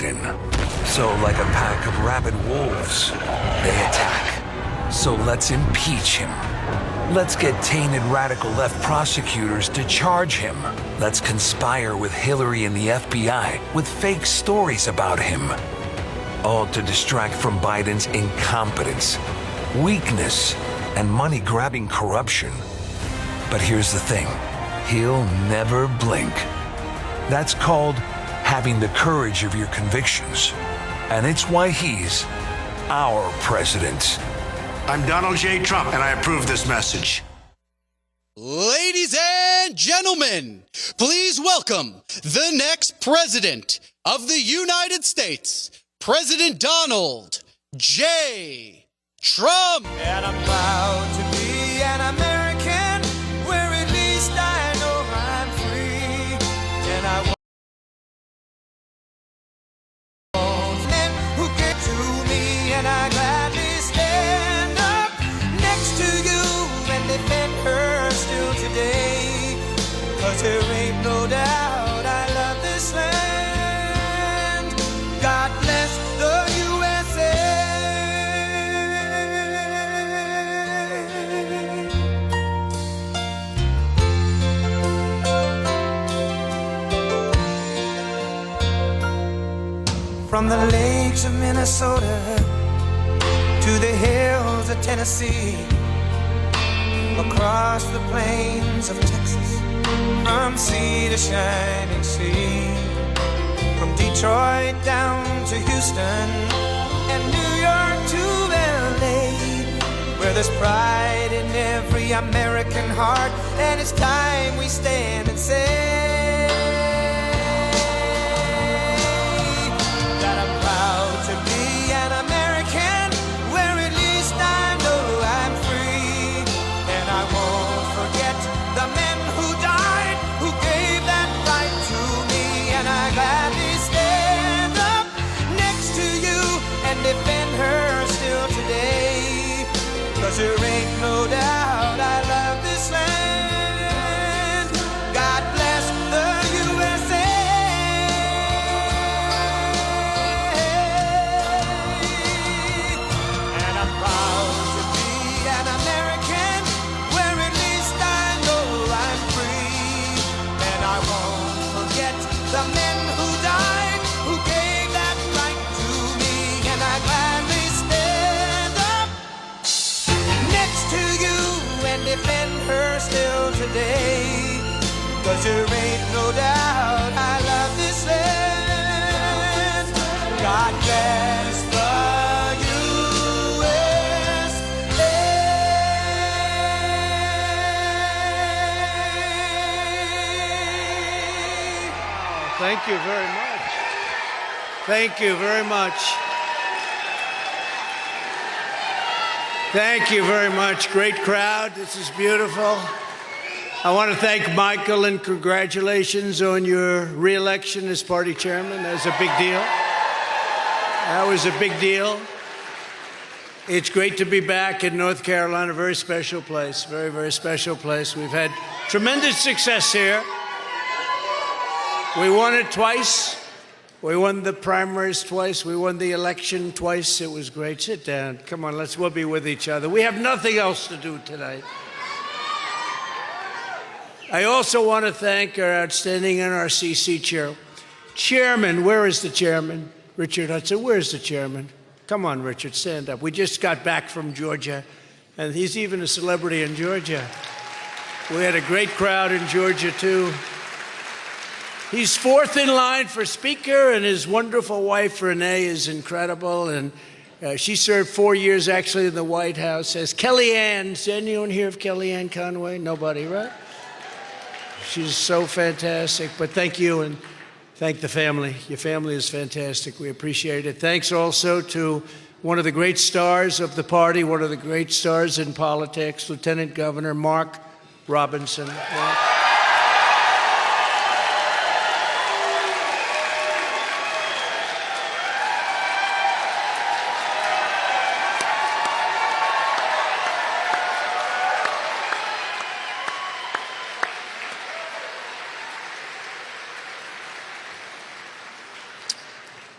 Biden. So like a pack of rabid wolves, they attack. So let's impeach him. Let's get tainted radical left prosecutors to charge him. Let's conspire with Hillary and the FBI with fake stories about him. All to distract from Biden's incompetence, weakness, and money-grabbing corruption. But here's the thing, he'll never blink. That's called having the courage of your convictions. And it's why he's our president. I'm Donald J. Trump, and I approve this message. Ladies and gentlemen, please welcome the next president of the United States, President Donald J. Trump. And I'm proud to be an American, where at least I know I'm free. And I won't let who get to me, and I gladly stand up next to you and defend her still today. 'Cause there ain't no doubt I love this land. God bless the USA. From the lakes of Minnesota to the hills of Tennessee, across the plains of Texas, from sea to shining sea, from Detroit down to Houston and New York to LA, where there's pride in every American heart, and it's time we stand and say that I'm proud to be an American, where at least I know I'm free. And I won't forget the men who died, who gave that right to me. And I gladly stand up next to you and defend her still today. 'Cause there ain't no doubt I love this land. God bless the USA. And I'm proud to be an American, where at least I know I'm free. And I won't forget the men who died, who gave that right to me. And I gladly stand up next to you and defend her still today. 'Cause there ain't no doubt I love this land. God bless the USA. Thank you very much. Thank you very much. Thank you very much. Great crowd. This is beautiful. I want to thank Michael and congratulations on your re-election as party chairman. That was a big deal. That was a big deal. It's great to be back in North Carolina. Very special place. Very, very special place. We've had tremendous success here. We won it twice. We won the primaries twice. We won the election twice. It was great. Sit down. Come on, we'll be with each other. We have nothing else to do tonight. I also want to thank our outstanding NRCC chairman. Where is the chairman? Richard Hudson. Where's the chairman? Come on, Richard, stand up. We just got back from Georgia, and he's even a celebrity in Georgia. We had a great crowd in Georgia, too. He's fourth in line for Speaker, and his wonderful wife, Renee, is incredible. And she served 4 years, actually, in the White House as Kellyanne. Does anyone hear of Kellyanne Conway? Nobody, right? She's so fantastic. But thank you, and thank the family. Your family is fantastic. We appreciate it. Thanks also to one of the great stars of the party, one of the great stars in politics, Lieutenant Governor Mark Robinson.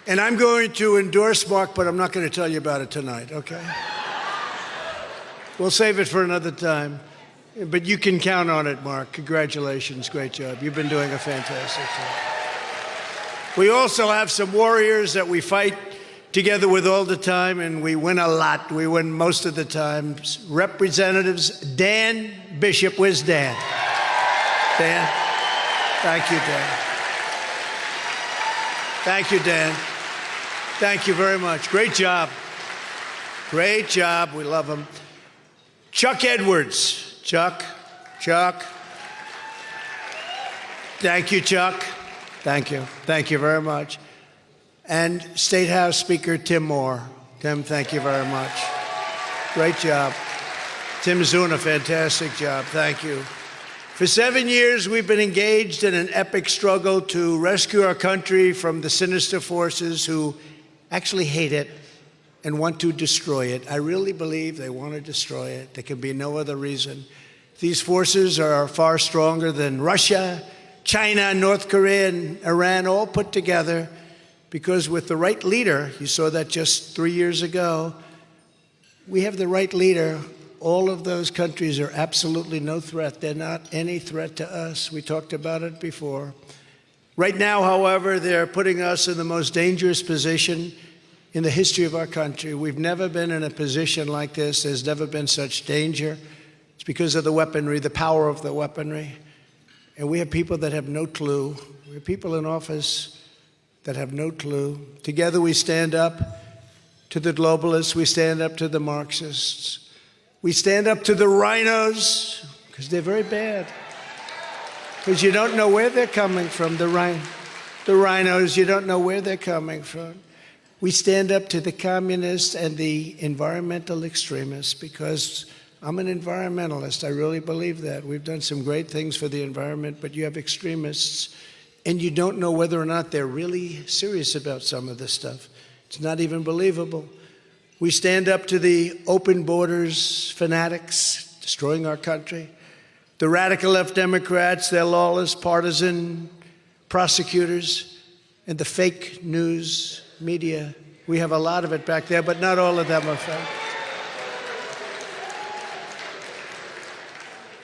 And I'm going to endorse Mark, but I'm not going to tell you about it tonight, okay? We'll save it for another time. But you can count on it, Mark. Congratulations. Great job. You've been doing a fantastic job. We also have some warriors that we fight together with all the time, and we win a lot. We win most of the time. Representatives Dan Bishop. Where's Dan? Dan? Thank you, Dan. Thank you, Dan. Thank you very much. Great job. Great job. We love him. Chuck Edwards. Chuck. Thank you, Chuck. Thank you. Thank you very much. And State House Speaker Tim Moore. Tim, thank you very much. Great job. Tim's doing a fantastic job. Thank you. For 7 years, we've been engaged in an epic struggle to rescue our country from the sinister forces who actually hate it and want to destroy it. I really believe they want to destroy it. There can be no other reason. These forces are far stronger than Russia, China, North Korea, and Iran all put together, because with the right leader, you saw that just 3 years ago, we have the right leader. All of those countries are absolutely no threat. They're not any threat to us. We talked about it before. Right now, however, they're putting us in the most dangerous position in the history of our country. We've never been in a position like this. There's never been such danger. It's because of the weaponry, the power of the weaponry. And we have people that have no clue. We have people in office that have no clue. Together we stand up to the globalists. We stand up to the Marxists. We stand up to the rhinos, because they're very bad. Because you don't know where they're coming from, the rhinos, you don't know where they're coming from. We stand up to the communists and the environmental extremists, because I'm an environmentalist. I really believe that. We've done some great things for the environment, but you have extremists, and you don't know whether or not they're really serious about some of this stuff. It's not even believable. We stand up to the open borders fanatics destroying our country, the radical left Democrats, their lawless partisan prosecutors, and the fake news media. We have a lot of it back there, but not all of them are fake.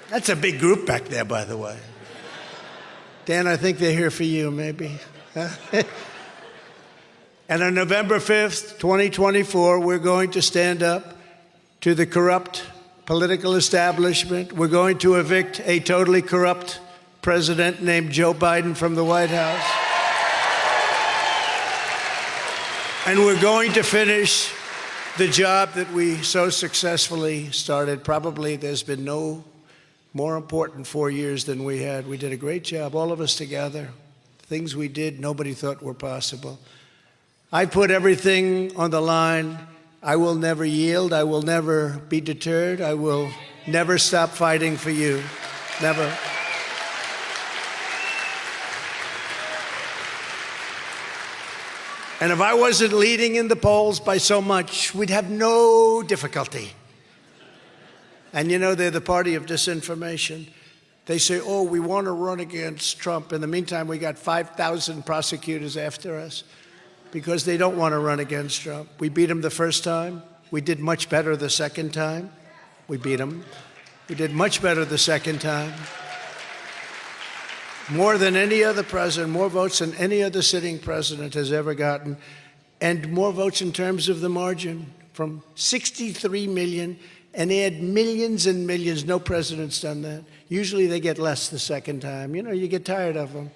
That's a big group back there, by the way. Dan, I think they're here for you, maybe. And on November 5th, 2024, we're going to stand up to the corrupt political establishment. We're going to evict a totally corrupt president named Joe Biden from the White House. And we're going to finish the job that we so successfully started. Probably there's been no more important 4 years than we had. We did a great job, all of us together. Things we did, nobody thought were possible. I put everything on the line. I will never yield. I will never be deterred. I will never stop fighting for you. Never. And if I wasn't leading in the polls by so much, we'd have no difficulty. And you know, they're the party of disinformation. They say, oh, we want to run against Trump. In the meantime, we got 5,000 prosecutors after us because they don't want to run against Trump. We beat him the first time. We did much better the second time. We beat him. We did much better the second time. More than any other president, more votes than any other sitting president has ever gotten, and more votes in terms of the margin, from 63 million, and they had millions and millions. No president's done that. Usually they get less the second time. You know, you get tired of them.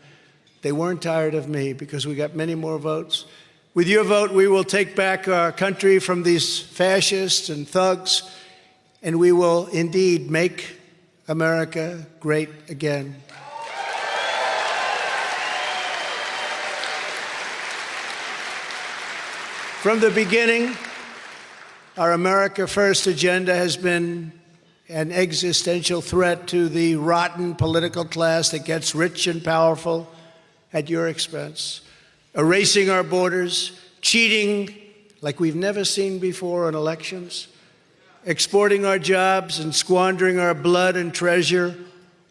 They weren't tired of me because we got many more votes. With your vote, we will take back our country from these fascists and thugs, and we will indeed make America great again. From the beginning, our America First agenda has been an existential threat to the rotten political class that gets rich and powerful at your expense, erasing our borders, cheating like we've never seen before in elections, exporting our jobs and squandering our blood and treasure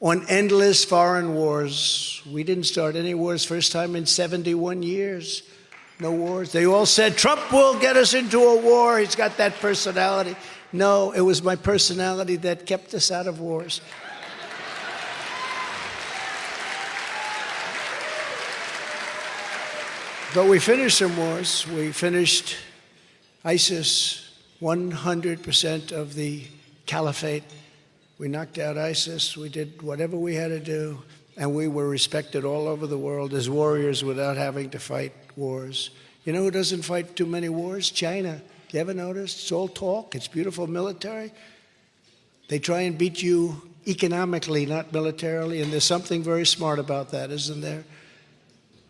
on endless foreign wars. We didn't start any wars first time in 71 years. No wars. They all said, Trump will get us into a war. He's got that personality. No, it was my personality that kept us out of wars. But we finished some wars. We finished ISIS, 100% of the caliphate. We knocked out ISIS. We did whatever we had to do. And we were respected all over the world as warriors without having to fight wars. You know who doesn't fight too many wars? China. You ever noticed? It's all talk. It's beautiful military. They try and beat you economically, not militarily. And there's something very smart about that, isn't there?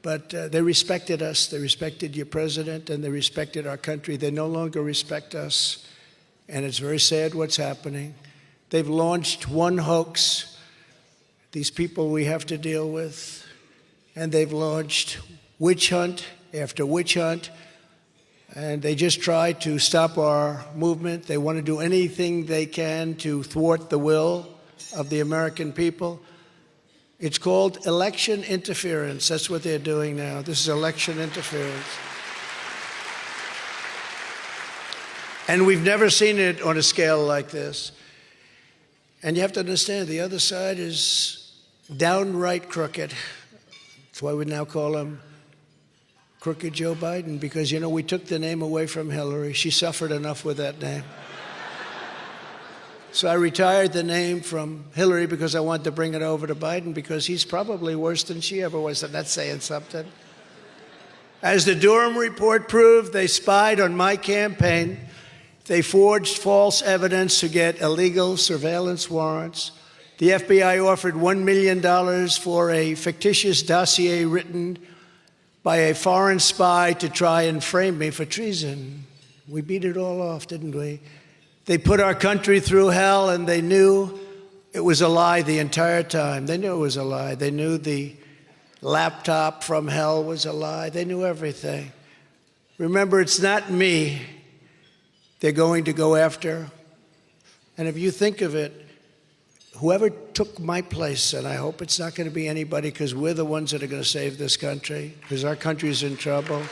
But they respected us. They respected your president, and they respected our country. They no longer respect us. And it's very sad what's happening. They've launched one hoax, these people we have to deal with, and they've launched witch hunt after witch hunt, and they just try to stop our movement. They want to do anything they can to thwart the will of the American people. It's called election interference. That's what they're doing now. This is election interference. And we've never seen it on a scale like this. And you have to understand, the other side is downright crooked. That's why we now call him Crooked Joe Biden, because, you know, we took the name away from Hillary. She suffered enough with that name. So I retired the name from Hillary because I wanted to bring it over to Biden, because he's probably worse than she ever was, and that's saying something. As the Durham report proved, they spied on my campaign. They forged false evidence to get illegal surveillance warrants. The FBI offered $1 million for a fictitious dossier written by a foreign spy to try and frame me for treason. We beat it all off, didn't we? They put our country through hell, and they knew it was a lie the entire time. They knew it was a lie. They knew the laptop from hell was a lie. They knew everything. Remember, it's not me they're going to go after. And if you think of it, whoever took my place, and I hope it's not going to be anybody, because we're the ones that are going to save this country, because our country's in trouble.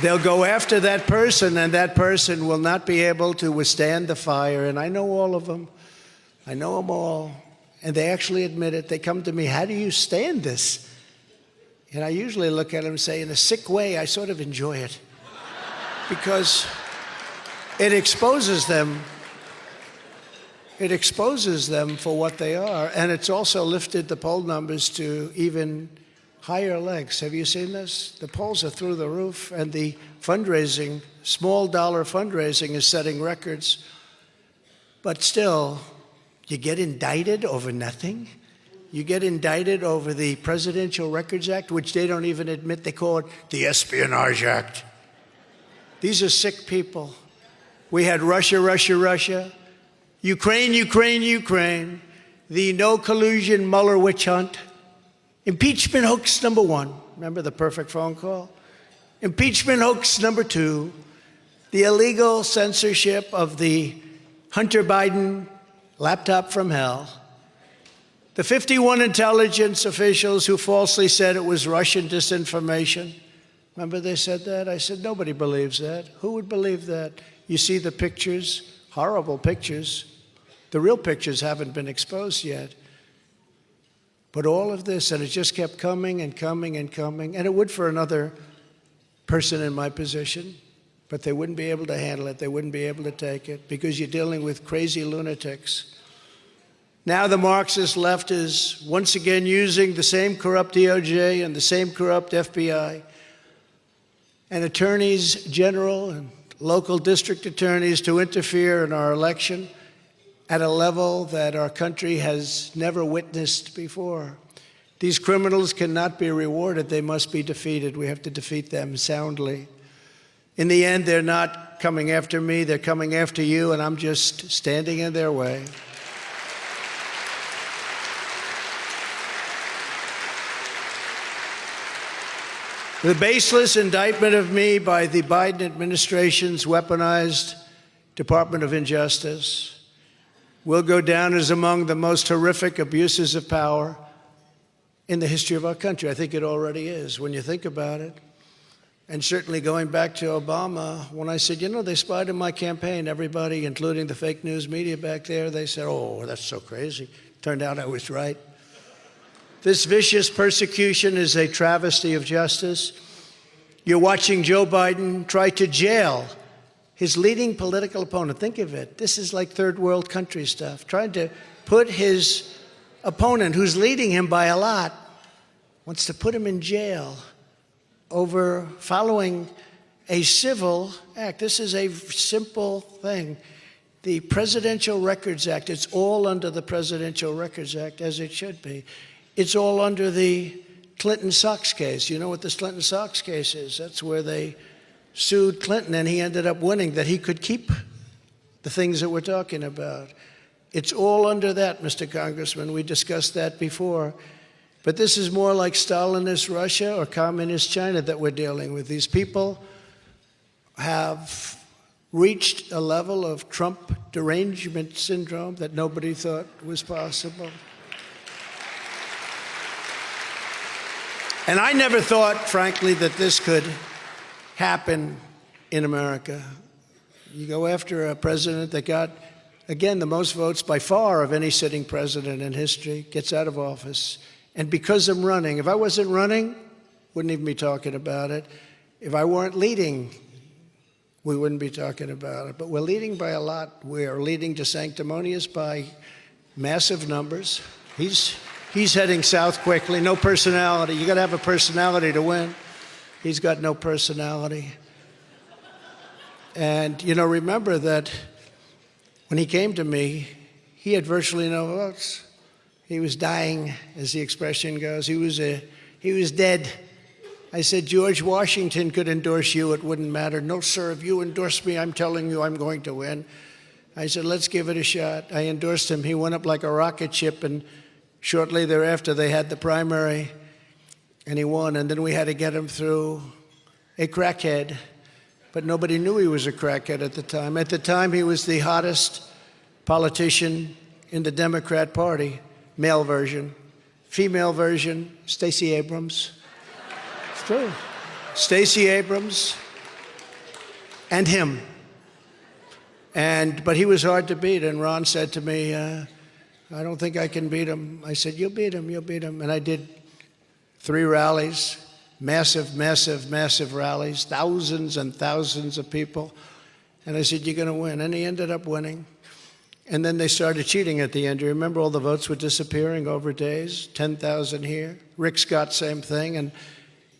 They'll go after that person, and that person will not be able to withstand the fire. And I know all of them. I know them all. And they actually admit it. They come to me, how do you stand this? And I usually look at them and say, in a sick way, I sort of enjoy it. Because it exposes them. It exposes them for what they are. And it's also lifted the poll numbers to even higher legs. Have you seen this? The polls are through the roof, and the fundraising, small dollar fundraising, is setting records. But still, you get indicted over nothing. You get indicted over the Presidential Records Act, which they don't even admit. They call it the Espionage Act. These are sick people. We had Russia, Russia, Russia, Ukraine, Ukraine, Ukraine, the no collusion Mueller witch hunt, impeachment hoax number 1. Remember the perfect phone call? Impeachment hoax number 2, the illegal censorship of the Hunter Biden laptop from hell, the 51 intelligence officials who falsely said it was Russian disinformation. Remember they said that? I said, nobody believes that. Who would believe that? You see the pictures, horrible pictures. The real pictures haven't been exposed yet. But all of this, and it just kept coming and coming and coming, and it would for another person in my position, but they wouldn't be able to handle it. They wouldn't be able to take it, because you're dealing with crazy lunatics. Now the Marxist left is once again using the same corrupt DOJ and the same corrupt FBI and attorneys general and local district attorneys to interfere in our election at a level that our country has never witnessed before. These criminals cannot be rewarded. They must be defeated. We have to defeat them soundly. In the end, they're not coming after me. They're coming after you, and I'm just standing in their way. The baseless indictment of me by the Biden administration's weaponized Department of Injustice will go down as among the most horrific abuses of power in the history of our country. I think it already is when you think about it. And certainly going back to Obama, when I said, they spied on my campaign, everybody, including the fake news media back there, they said, oh, that's so crazy. Turned out I was right. This vicious persecution is a travesty of justice. You're watching Joe Biden try to jail his leading political opponent. Think of it. This is like third world country stuff. Trying to put his opponent, who's leading him by a lot, wants to put him in jail over following a civil act. This is a simple thing. The Presidential Records Act, it's all under the Presidential Records Act, as it should be. It's all under the Clinton Sox case. You know what this Clinton Sox case is? That's where they sued Clinton, and he ended up winning, that he could keep the things that we're talking about. It's all under that, Mr. Congressman. We discussed that before. But this is more like Stalinist Russia or Communist China that we're dealing with. These people have reached a level of Trump derangement syndrome that nobody thought was possible. And I never thought, frankly, that this could happen in America. You go after a president that got, again, the most votes by far of any sitting president in history, gets out of office. And because I'm running, if I wasn't running, wouldn't even be talking about it. If I weren't leading, we wouldn't be talking about it. But we're leading by a lot. We're leading to sanctimonious by massive numbers. He's heading south quickly. No personality. You got to have a personality to win. He's got no personality. And, remember that when he came to me, he had virtually no votes. He was dying, as the expression goes. He was dead. I said, George Washington could endorse you. It wouldn't matter. No, sir, if you endorse me, I'm telling you I'm going to win. I said, let's give it a shot. I endorsed him. He went up like a rocket ship, and shortly thereafter, they had the primary, and he won. And then we had to get him through a crackhead. But nobody knew he was a crackhead at the time. At the time, he was the hottest politician in the Democrat Party. Male version. Female version, Stacey Abrams. It's true. Stacey Abrams and him. But he was hard to beat, and Ron said to me, I don't think I can beat him. I said, you'll beat him. And I did 3 rallies, massive, massive, massive rallies, thousands and thousands of people. And I said, you're going to win. And he ended up winning. And then they started cheating at the end. You remember all the votes were disappearing over days, 10,000 here. Rick Scott, same thing. And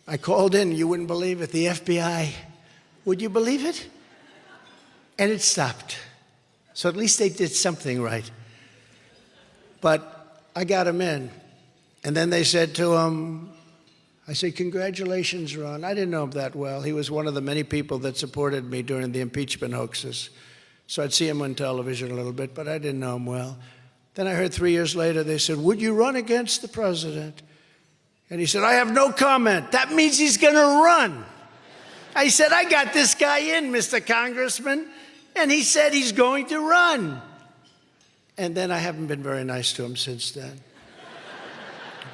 I called in, you wouldn't believe it, the FBI. Would you believe it? And it stopped. So at least they did something right. But I got him in. And then they said to him, I said, congratulations, Ron. I didn't know him that well. He was one of the many people that supported me during the impeachment hoaxes. So I'd see him on television a little bit, but I didn't know him well. Then I heard 3 years later, they said, would you run against the president? And he said, I have no comment. That means he's going to run. I said, I got this guy in, Mr. Congressman. And he said he's going to run. And then I haven't been very nice to him since then.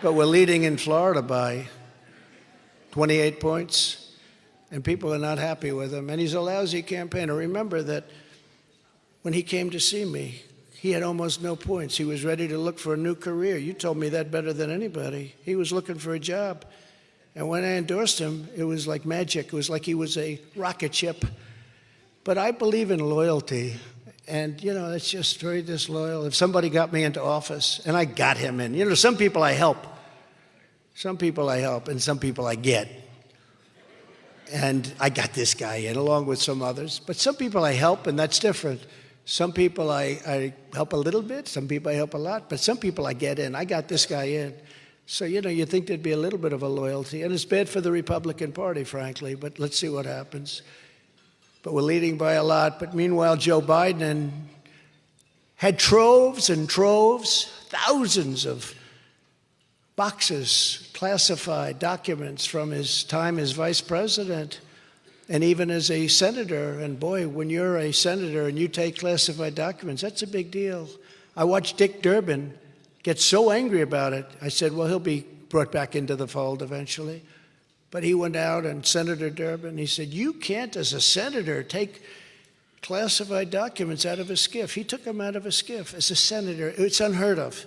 But we're leading in Florida by 28 points, and people are not happy with him. And he's a lousy campaigner. Remember that when he came to see me, he had almost no points. He was ready to look for a new career. You told me that better than anybody. He was looking for a job. And when I endorsed him, it was like magic. It was like he was a rocket ship. But I believe in loyalty. And, it's just very disloyal. If somebody got me into office, and I got him in, some people I help. Some people I help, and some people I get. And I got this guy in, along with some others. But some people I help, and that's different. Some people I help a little bit. Some people I help a lot. But some people I get in. I got this guy in. So, you think there'd be a little bit of a loyalty. And it's bad for the Republican Party, frankly. But let's see what happens. But we're leading by a lot. But meanwhile, Joe Biden had troves and troves, thousands of boxes, classified documents from his time as vice president and even as a senator. And boy, when you're a senator and you take classified documents, that's a big deal. I watched Dick Durbin get so angry about it. I said, well, he'll be brought back into the fold eventually. But he went out, and Senator Durbin, he said, you can't, as a senator, take classified documents out of a SCIF. He took them out of a SCIF as a senator. It's unheard of.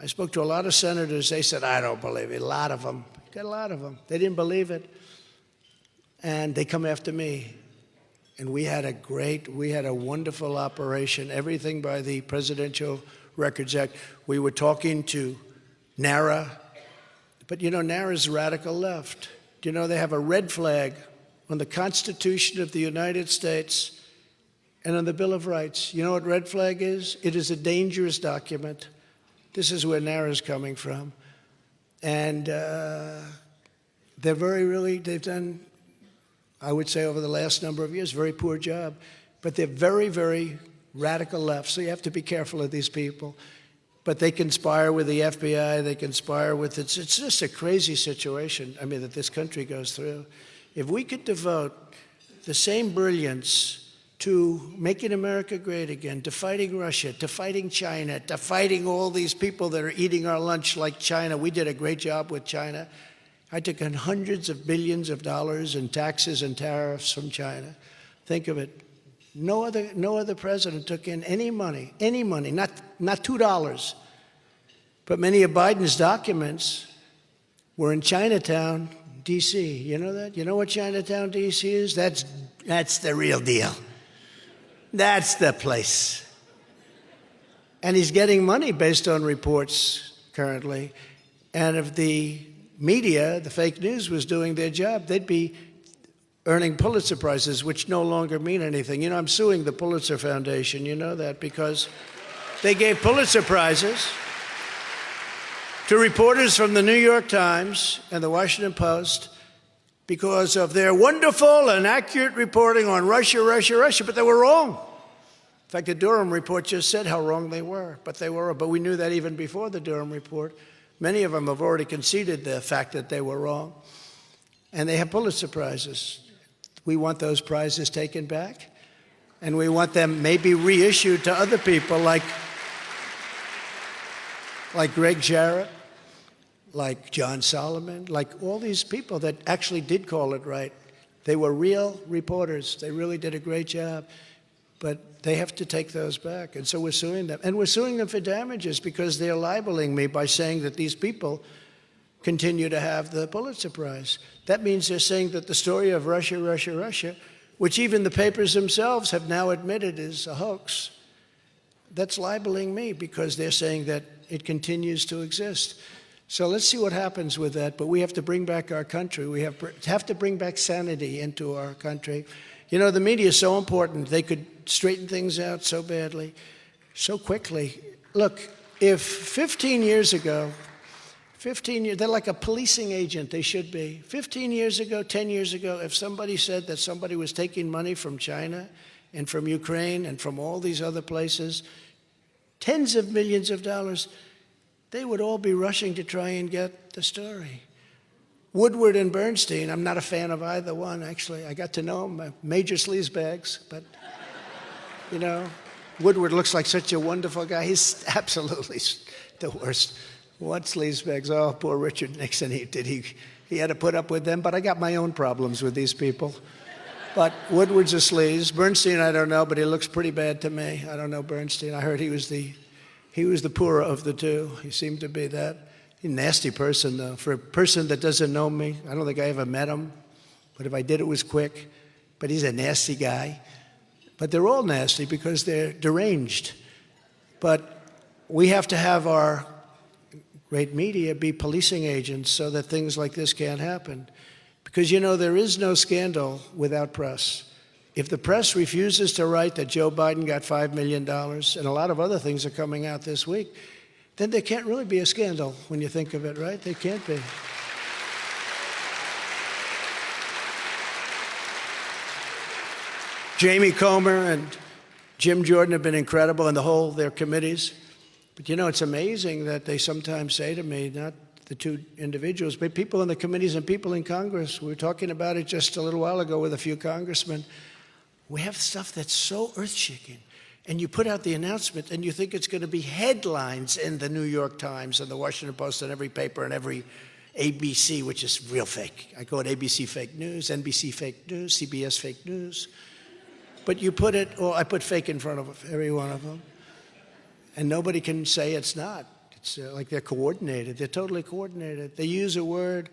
I spoke to a lot of senators. They said, I don't believe it. A lot of them. Got a lot of them. They didn't believe it. And they come after me. And we had a wonderful operation, everything by the Presidential Records Act. We were talking to NARA, but you know, NARA's radical left. Do you know they have a red flag on the Constitution of the United States and on the Bill of Rights? You know what red flag is? It is a dangerous document. This is where NARA's coming from. And they've done, I would say over the last number of years, very poor job. But they're very, very radical left, so you have to be careful of these people. But they conspire with the FBI, they conspire with, it's just a crazy situation, I mean, that this country goes through. If we could devote the same brilliance to making America great again, to fighting Russia, to fighting China, to fighting all these people that are eating our lunch like China. We did a great job with China. I took in hundreds of billions of dollars in taxes and tariffs from China. Think of it. No other president took in any money, not $2. But many of Biden's documents were in Chinatown, D.C. You know that? You know what Chinatown, D.C. is? That's the real deal. That's the place. And he's getting money based on reports currently. And if the media, the fake news, was doing their job, they'd be earning Pulitzer Prizes, which no longer mean anything. You know, I'm suing the Pulitzer Foundation, you know that, because they gave Pulitzer Prizes to reporters from the New York Times and the Washington Post because of their wonderful and accurate reporting on Russia, but they were wrong. In fact, the Durham report just said how wrong they were, but they were. But we knew that even before the Durham report. Many of them have already conceded the fact that they were wrong. And they have Pulitzer Prizes. We want those prizes taken back, and we want them maybe reissued to other people like Greg Jarrett, like John Solomon, like all these people that actually did call it right. They were real reporters. They really did a great job, but they have to take those back. And so we're suing them. And we're suing them for damages because they're libeling me by saying that these people continue to have the Pulitzer Prize. That means they're saying that the story of Russia, which even the papers themselves have now admitted is a hoax, that's libeling me because they're saying that it continues to exist. So let's see what happens with that. But we have to bring back our country. We have to bring back sanity into our country. You know, the media is so important. They could straighten things out so badly, so quickly. Look, if 15 years ago, they're like a policing agent, they should be. 15 years ago, 10 years ago, if somebody said that somebody was taking money from China and from Ukraine and from all these other places, tens of millions of dollars, they would all be rushing to try and get the story. Woodward and Bernstein, I'm not a fan of either one, actually. I got to know them, major sleazebags, but, you know, Woodward looks like such a wonderful guy. He's absolutely the worst. What sleazebags? Oh, poor Richard Nixon. He had to put up with them, but I got my own problems with these people. But Woodward's a sleaze. Bernstein, I don't know, but he looks pretty bad to me. I don't know Bernstein. I heard he was the poorer of the two. He seemed to be that. He's a nasty person, though. For a person that doesn't know me, I don't think I ever met him. But if I did, it was quick. But he's a nasty guy. But they're all nasty because they're deranged. But we have to have our great media be policing agents so that things like this can't happen. Because, you know, there is no scandal without press. If the press refuses to write that Joe Biden got $5 million, and a lot of other things are coming out this week, then there can't really be a scandal when you think of it, right? There can't be. Jamie Comer and Jim Jordan have been incredible, and their committees. But, you know, it's amazing that they sometimes say to me, not the two individuals, but people in the committees and people in Congress. We were talking about it just a little while ago with a few congressmen. We have stuff that's so earth-shaking. And you put out the announcement, and you think it's going to be headlines in the New York Times and the Washington Post and every paper and every ABC, which is real fake. I call it ABC fake news, NBC fake news, CBS fake news. But you put it, or I put fake in front of every one of them. And nobody can say it's not. It's like they're coordinated. They're totally coordinated. They use a word,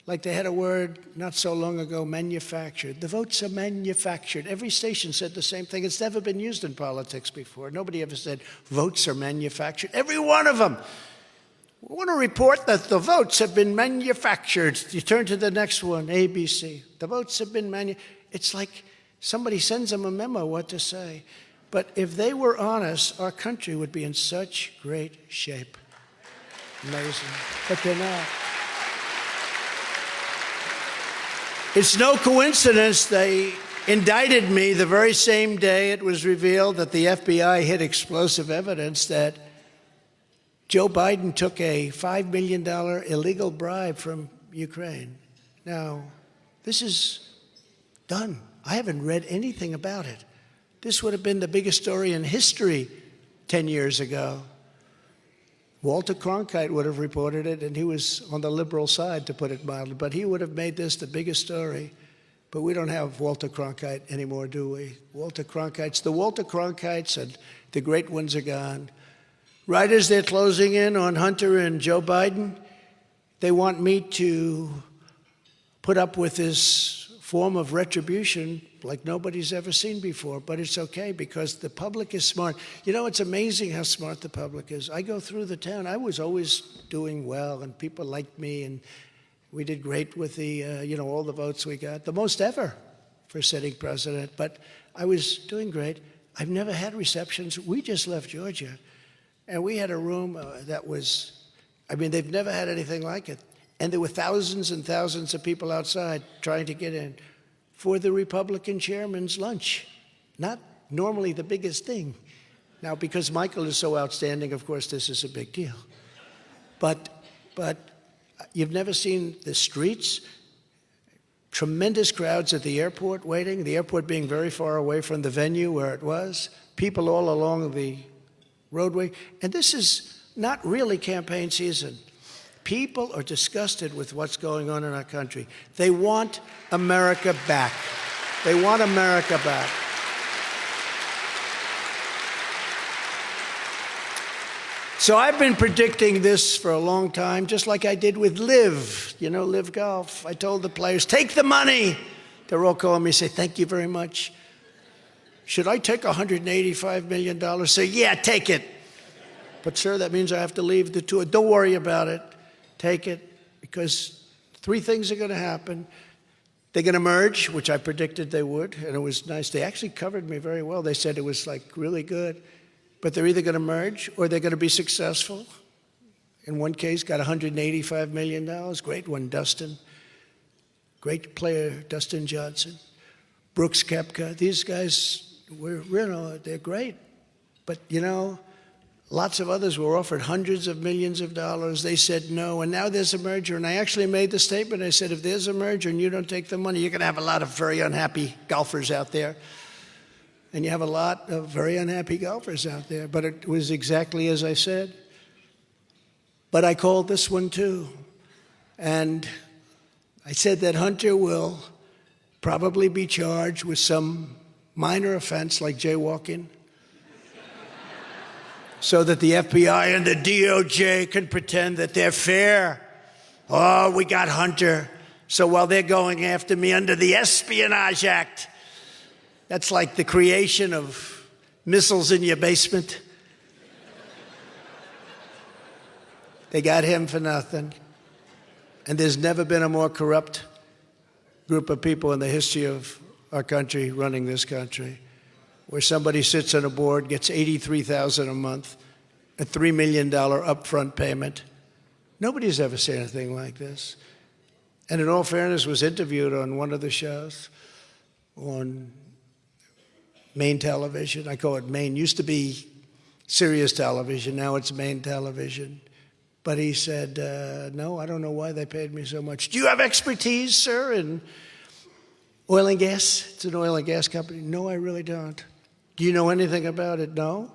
like they had a word not so long ago, manufactured. The votes are manufactured. Every station said the same thing. It's never been used in politics before. Nobody ever said votes are manufactured. Every one of them. We want to report that the votes have been manufactured. You turn to the next one, ABC. The votes have been manufactured. It's like somebody sends them a memo what to say. But if they were honest, our country would be in such great shape. Amazing. But they're not. It's no coincidence they indicted me the very same day it was revealed that the FBI hid explosive evidence that Joe Biden took a $5 million illegal bribe from Ukraine. Now, this is done. I haven't read anything about it. This would have been the biggest story in history 10 years ago. Walter Cronkite would have reported it, and he was on the liberal side, to put it mildly, but he would have made this the biggest story. But we don't have Walter Cronkite anymore, do we? The Walter Cronkites and the great ones are gone. Right as they're closing in on Hunter and Joe Biden, they want me to put up with this form of retribution like nobody's ever seen before. But it's okay because the public is smart. You know, it's amazing how smart the public is. I go through the town. I was always doing well, and people liked me, and we did great with the, all the votes we got, the most ever for sitting president. But I was doing great. I've never had receptions. We just left Georgia, and we had a room that was, they've never had anything like it. And there were thousands and thousands of people outside trying to get in for the Republican chairman's lunch. Not normally the biggest thing. Now, because Michael is so outstanding, of course, this is a big deal. But you've never seen the streets, tremendous crowds at the airport waiting, the airport being very far away from the venue where it was, people all along the roadway. And this is not really campaign season. People are disgusted with what's going on in our country. They want America back. They want America back. So I've been predicting this for a long time, just like I did with Live, Live Golf. I told the players, take the money. They're all calling me, say, thank you very much. Should I take $185 million? Say, yeah, take it. But sir, that means I have to leave the tour. Don't worry about it. Take it, because three things are going to happen. They're going to merge, which I predicted they would, and it was nice. They actually covered me very well. They said it was really good. But they're either going to merge or they're going to be successful. In one case, got $185 million. Great one, Dustin. Great player, Dustin Johnson. Brooks Koepka. These guys, they're great. But, lots of others were offered hundreds of millions of dollars. They said no, and now there's a merger. And I actually made the statement. I said, if there's a merger and you don't take the money, you're going to have a lot of very unhappy golfers out there. And you have a lot of very unhappy golfers out there. But it was exactly as I said. But I called this one too. And I said that Hunter will probably be charged with some minor offense like jaywalking, so that the FBI and the DOJ can pretend that they're fair. Oh, we got Hunter. So while they're going after me under the Espionage Act, that's like the creation of missiles in your basement. They got him for nothing. And there's never been a more corrupt group of people in the history of our country running this country, where somebody sits on a board, gets $83,000 a month, a $3 million upfront payment. Nobody's ever seen anything like this. And in all fairness, was interviewed on one of the shows on Maine television. I call it Maine. Used to be Sirius television. Now it's Maine television. But he said, no, I don't know why they paid me so much. Do you have expertise, sir, in oil and gas? It's an oil and gas company. No, I really don't. Do you know anything about it? No?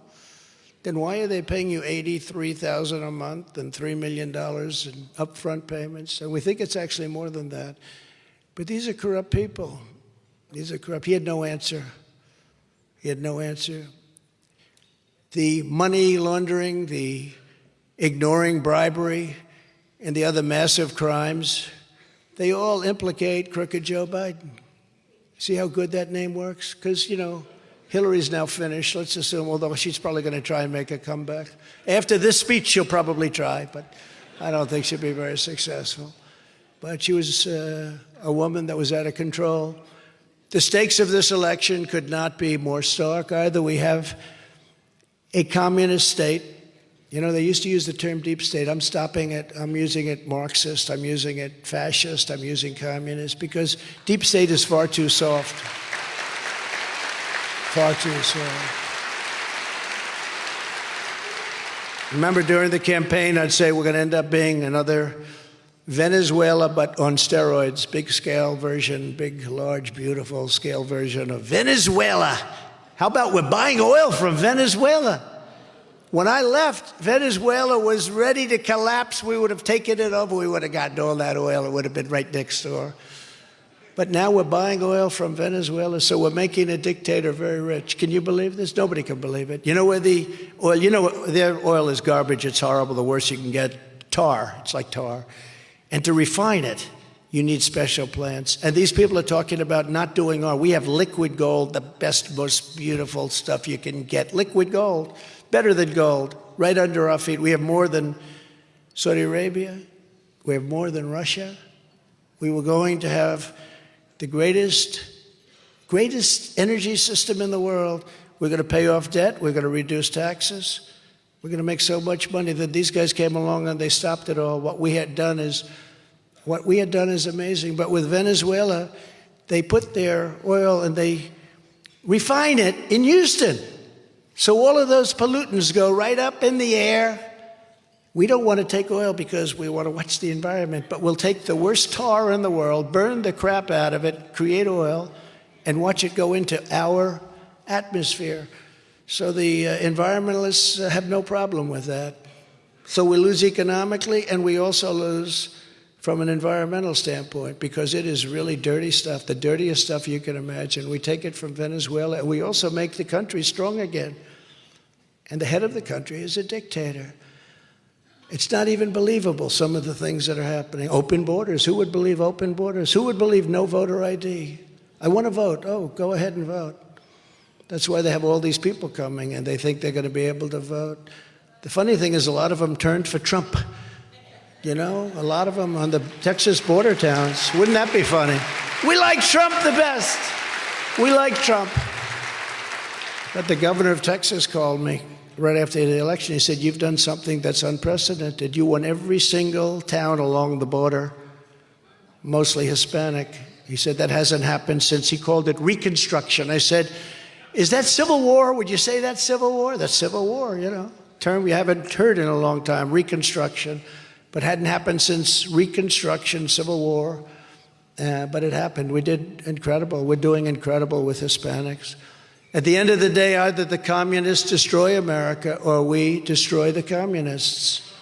Then why are they paying you $83,000 a month and $3 million in upfront payments? And we think it's actually more than that. But these are corrupt people. These are corrupt. He had no answer. He had no answer. The money laundering, the ignoring bribery, and the other massive crimes, they all implicate crooked Joe Biden. See how good that name works? Because, Hillary's now finished, let's assume, although she's probably going to try and make a comeback. After this speech, she'll probably try, but I don't think she'll be very successful. But she was a woman that was out of control. The stakes of this election could not be more stark. Either we have a communist state. They used to use the term deep state. I'm stopping it. I'm using it Marxist. I'm using it fascist. I'm using communist because deep state is far too soft. Far too soft. Remember during the campaign, I'd say we're going to end up being another Venezuela, but on steroids. Big scale version, big, large, beautiful scale version of Venezuela. How about we're buying oil from Venezuela? When I left, Venezuela was ready to collapse. We would have taken it over. We would have gotten all that oil. It would have been right next door. But now we're buying oil from Venezuela, so we're making a dictator very rich. Can you believe this? Nobody can believe it. You know where the oil, their oil is garbage. It's horrible. The worst you can get, tar. It's like tar. And to refine it, you need special plants. And these people are talking about not doing oil. We have liquid gold, the best, most beautiful stuff you can get. Liquid gold, better than gold, right under our feet. We have more than Saudi Arabia. We have more than Russia. We were going to have the greatest energy system in the world. We're going to pay off debt. We're going to reduce taxes. We're going to make so much money that these guys came along and they stopped it all. What we had done is amazing. But with Venezuela, they put their oil and they refine it in Houston. So all of those pollutants go right up in the air. We don't want to take oil because we want to watch the environment, but we'll take the worst tar in the world, burn the crap out of it, create oil, and watch it go into our atmosphere. So the environmentalists have no problem with that. So we lose economically, and we also lose from an environmental standpoint because it is really dirty stuff, the dirtiest stuff you can imagine. We take it from Venezuela, and we also make the country strong again. And the head of the country is a dictator. It's not even believable, some of the things that are happening. Open borders. Who would believe open borders? Who would believe no voter ID? I want to vote. Oh, go ahead and vote. That's why they have all these people coming, and they think they're going to be able to vote. The funny thing is a lot of them turned for Trump. A lot of them on the Texas border towns. Wouldn't that be funny? We like Trump the best. We like Trump. But the governor of Texas called me right after the election. He said, you've done something that's unprecedented. You won every single town along the border, mostly Hispanic. He said, that hasn't happened since, he called it Reconstruction. I said, is that Civil War? Would you say that's Civil War? That's Civil War, term we haven't heard in a long time, Reconstruction. But hadn't happened since Reconstruction, Civil War. But it happened. We did incredible. We're doing incredible with Hispanics. At the end of the day, either the communists destroy America or we destroy the communists.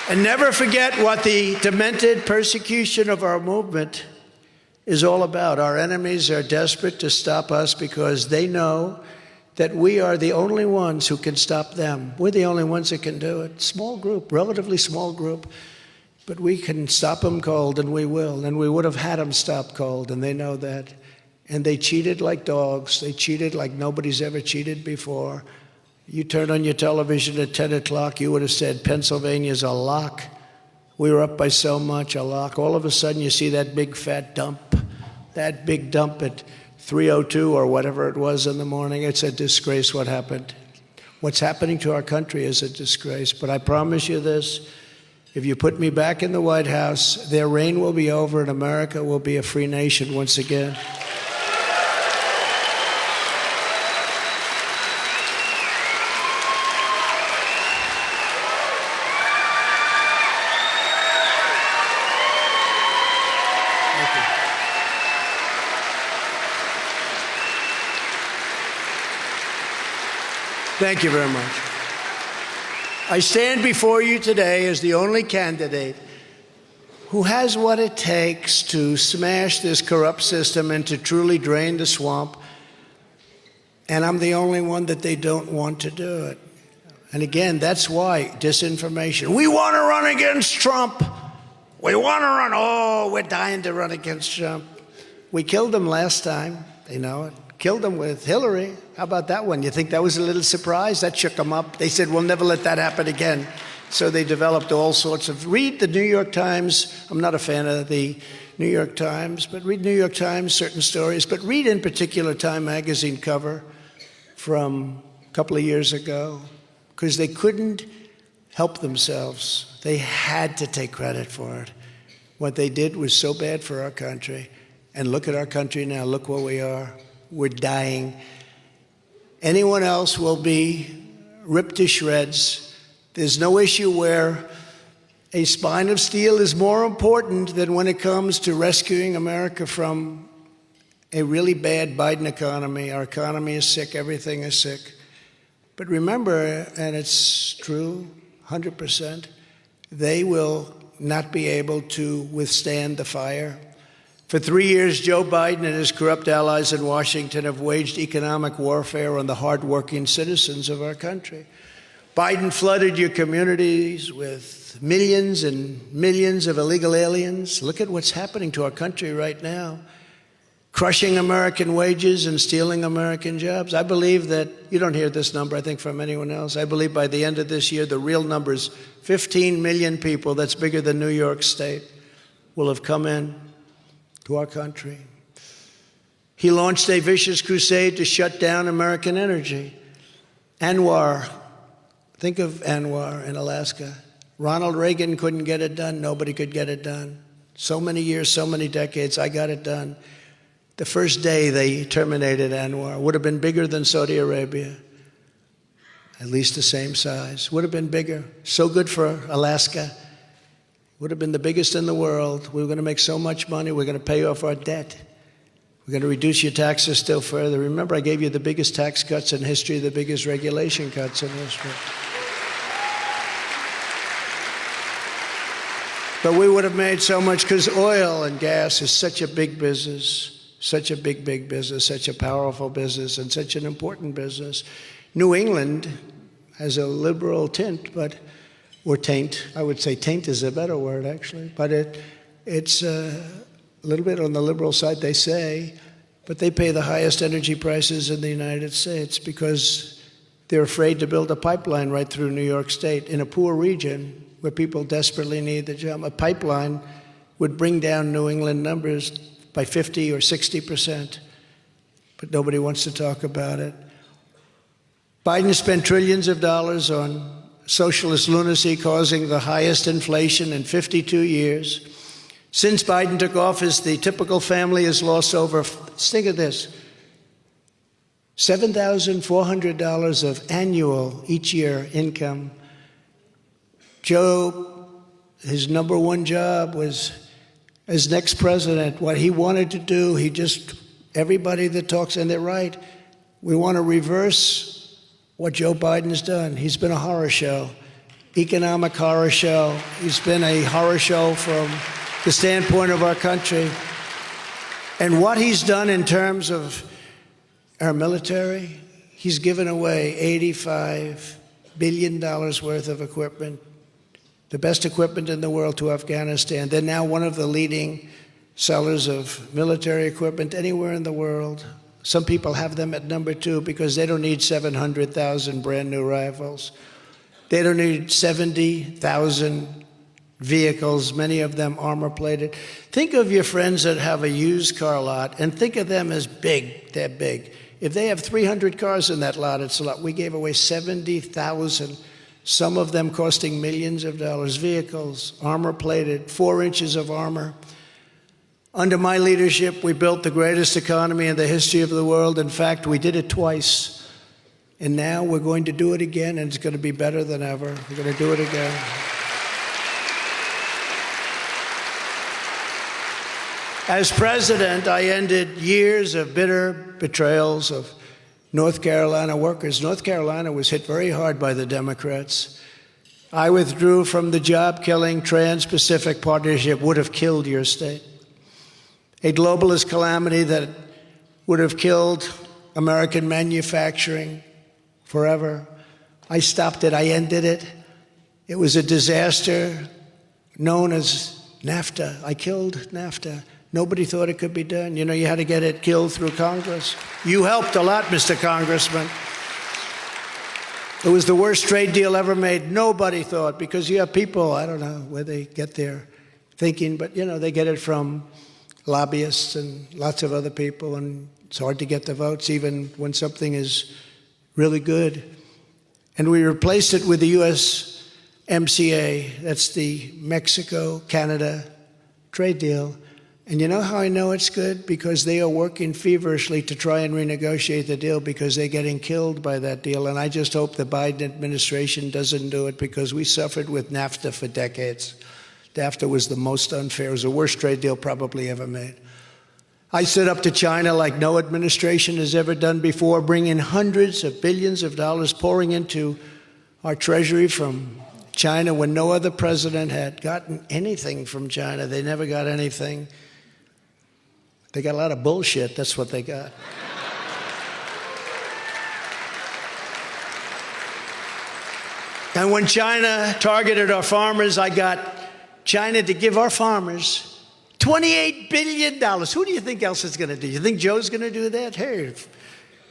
And never forget what the demented persecution of our movement is all about. Our enemies are desperate to stop us because they know that we are the only ones who can stop them. We're the only ones that can do it. Small group, relatively small group. But we can stop them cold, and we will. And we would have had them stop cold, and they know that. And they cheated like dogs. They cheated like nobody's ever cheated before. You turn on your television at 10 o'clock, you would have said, Pennsylvania's a lock. We were up by so much, a lock. All of a sudden, you see that big fat dump, that big dump at 3:02 or whatever it was in the morning. It's a disgrace what happened. What's happening to our country is a disgrace. But I promise you this. If you put me back in the White House, their reign will be over and America will be a free nation once again. Thank you very much. I stand before you today as the only candidate who has what it takes to smash this corrupt system and to truly drain the swamp. And I'm the only one that they don't want to do it. And again, that's why disinformation. We want to run against Trump. We want to run. Oh, we're dying to run against Trump. We killed him last time. They know it. Killed him with Hillary. How about that one? You think that was a little surprise? That shook them up. They said, we'll never let that happen again. So they developed all sorts of, read the New York Times. I'm not a fan of the New York Times, but read New York Times, certain stories. But read in particular Time magazine cover from a couple of years ago, because they couldn't help themselves. They had to take credit for it. What they did was so bad for our country. And look at our country now. Look where we are. We're dying. Anyone else will be ripped to shreds. There's no issue where a spine of steel is more important than when it comes to rescuing America from a really bad Biden economy. Our economy is sick. Everything is sick. But remember, and it's true, 100%, they will not be able to withstand the fire. For 3 years, Joe Biden and his corrupt allies in Washington have waged economic warfare on the hardworking citizens of our country. Biden flooded your communities with millions and millions of illegal aliens. Look at what's happening to our country right now. Crushing American wages and stealing American jobs. I believe that, you don't hear this number, I think, from anyone else. I believe by the end of this year, the real number is 15 million people, that's bigger than New York State, will have come in to our country. He launched a vicious crusade to shut down American energy. Anwar, think of Anwar in Alaska. Ronald Reagan couldn't get it done. Nobody could get it done. So many years, so many decades, I got it done. The first day they terminated Anwar. Would have been bigger than Saudi Arabia. At least the same size. Would have been bigger. So good for Alaska. Would have been the biggest in the world. We were going to make so much money. We're going to pay off our debt. We're going to reduce your taxes still further. Remember, I gave you the biggest tax cuts in history, the biggest regulation cuts in history. But we would have made so much because oil and gas is such a big business, such a big, big business, such a powerful business, and such an important business. New England has a liberal tint, or taint. I would say taint is a better word, actually. But it's a little bit on the liberal side, they say. But they pay the highest energy prices in the United States because they're afraid to build a pipeline right through New York State in a poor region where people desperately need the job. A pipeline would bring down New England numbers by 50 or 60%. But nobody wants to talk about it. Biden spent trillions of dollars on socialist lunacy, causing the highest inflation in 52 years. Since Biden took office, the typical family has lost over, think of this, $7,400 of annual, each year, income. Joe, his number one job was, as next president, what he wanted to do, everybody that talks, and they're right, we want to reverse what Joe Biden's done. He's been a horror show, economic horror show. He's been a horror show from the standpoint of our country. And what he's done in terms of our military, he's given away $85 billion worth of equipment, the best equipment in the world, to Afghanistan. They're now one of the leading sellers of military equipment anywhere in the world. Some people have them at number 2 because they don't need 700,000 brand new rifles. They don't need 70,000 vehicles, many of them armor plated. Think of your friends that have a used car lot and think of them as big. They're big. If they have 300 cars in that lot, it's a lot. We gave away 70,000, some of them costing millions of dollars, vehicles, armor plated, 4 inches of armor. Under my leadership, we built the greatest economy in the history of the world. In fact, we did it twice. And now we're going to do it again, and it's going to be better than ever. We're going to do it again. As president, I ended years of bitter betrayals of North Carolina workers. North Carolina was hit very hard by the Democrats. I withdrew from the job-killing Trans-Pacific Partnership, would have killed your state. A globalist calamity that would have killed American manufacturing forever. I stopped it. I ended it. It was a disaster known as NAFTA. I killed NAFTA. Nobody thought it could be done. You know, you had to get it killed through Congress. You helped a lot, Mr. Congressman. It was the worst trade deal ever made. Nobody thought, because you have people, I don't know where they get their thinking, but, you know, they get it from lobbyists and lots of other people, and it's hard to get the votes, even when something is really good. And we replaced it with the USMCA. That's the Mexico-Canada trade deal. And you know how I know it's good? Because they are working feverishly to try and renegotiate the deal, because they're getting killed by that deal. And I just hope the Biden administration doesn't do it, because we suffered with NAFTA for decades. NAFTA was the most unfair. It was the worst trade deal probably ever made. I stood up to China like no administration has ever done before, bringing hundreds of billions of dollars pouring into our treasury from China when no other president had gotten anything from China. They never got anything. They got a lot of bullshit. That's what they got. And when China targeted our farmers, I got China to give our farmers $28 billion. Who do you think else is going to do? You think Joe's going to do that? Hey,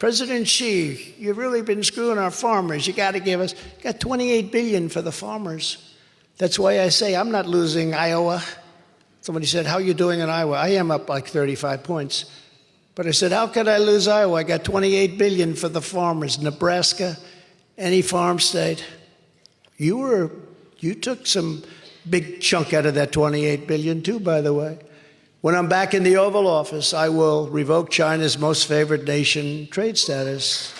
President Xi, you've really been screwing our farmers. You got to give us, got $28 billion for the farmers. That's why I say I'm not losing Iowa. Somebody said, how are you doing in Iowa? I am up like 35 points. But I said, how could I lose Iowa? I got $28 billion for the farmers. Nebraska, any farm state. You took some big chunk out of that $28 billion too, by the way. When I'm back in the Oval Office, I will revoke China's most favored nation trade status.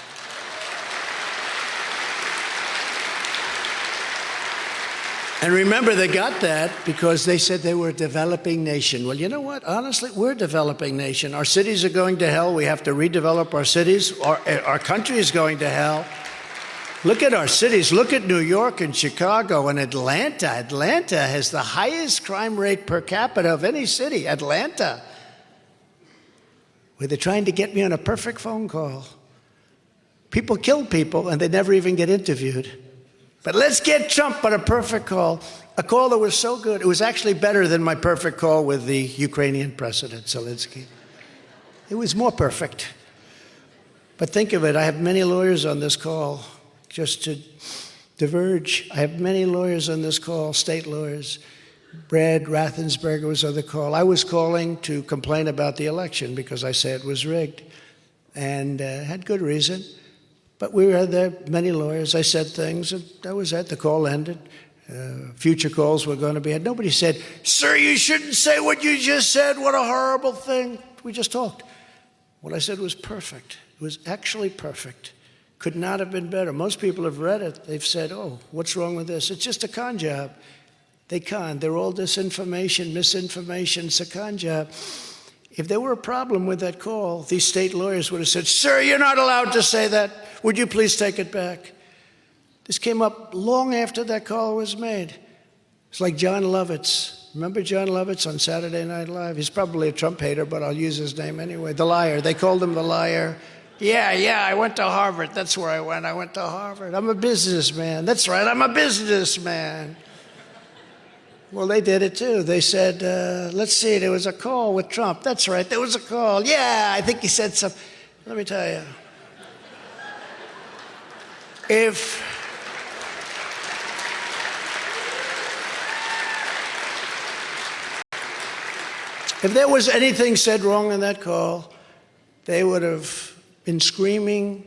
And remember, they got that because they said they were a developing nation. Well, you know what? Honestly, we're a developing nation. Our cities are going to hell. We have to redevelop our cities. Our country is going to hell. Look at our cities. Look at New York and Chicago and Atlanta. Atlanta has the highest crime rate per capita of any city. Atlanta. Where they're trying to get me on a perfect phone call. People kill people and they never even get interviewed. But let's get Trump on a perfect call. A call that was so good. It was actually better than my perfect call with the Ukrainian President, Zelensky. It was more perfect. But think of it. I have many lawyers on this call. Just to diverge, I have many lawyers on this call, state lawyers. Brad Raffensperger was on the call. I was calling to complain about the election because I said it was rigged, and had good reason. But we had there many lawyers. I said things, and that was it. The call ended. Future calls were going to be had. Nobody said, sir, you shouldn't say what you just said. What a horrible thing. We just talked. What I said was perfect. It was actually perfect. Could not have been better. Most people have read it. They've said, oh, what's wrong with this? It's just a con job. They con. They're all disinformation, misinformation. It's a con job. If there were a problem with that call, these state lawyers would have said, sir, you're not allowed to say that. Would you please take it back? This came up long after that call was made. It's like John Lovitz. Remember John Lovitz on Saturday Night Live? He's probably a Trump hater, but I'll use his name anyway. The liar. They called him the liar. Yeah, I went to Harvard. That's where I went. I went to Harvard. I'm a businessman. That's right, I'm a businessman. Well, they did it too. They said, let's see, there was a call with Trump. That's right, there was a call. Yeah, I think he said something. Let me tell you. If there was anything said wrong in that call, they would have been screaming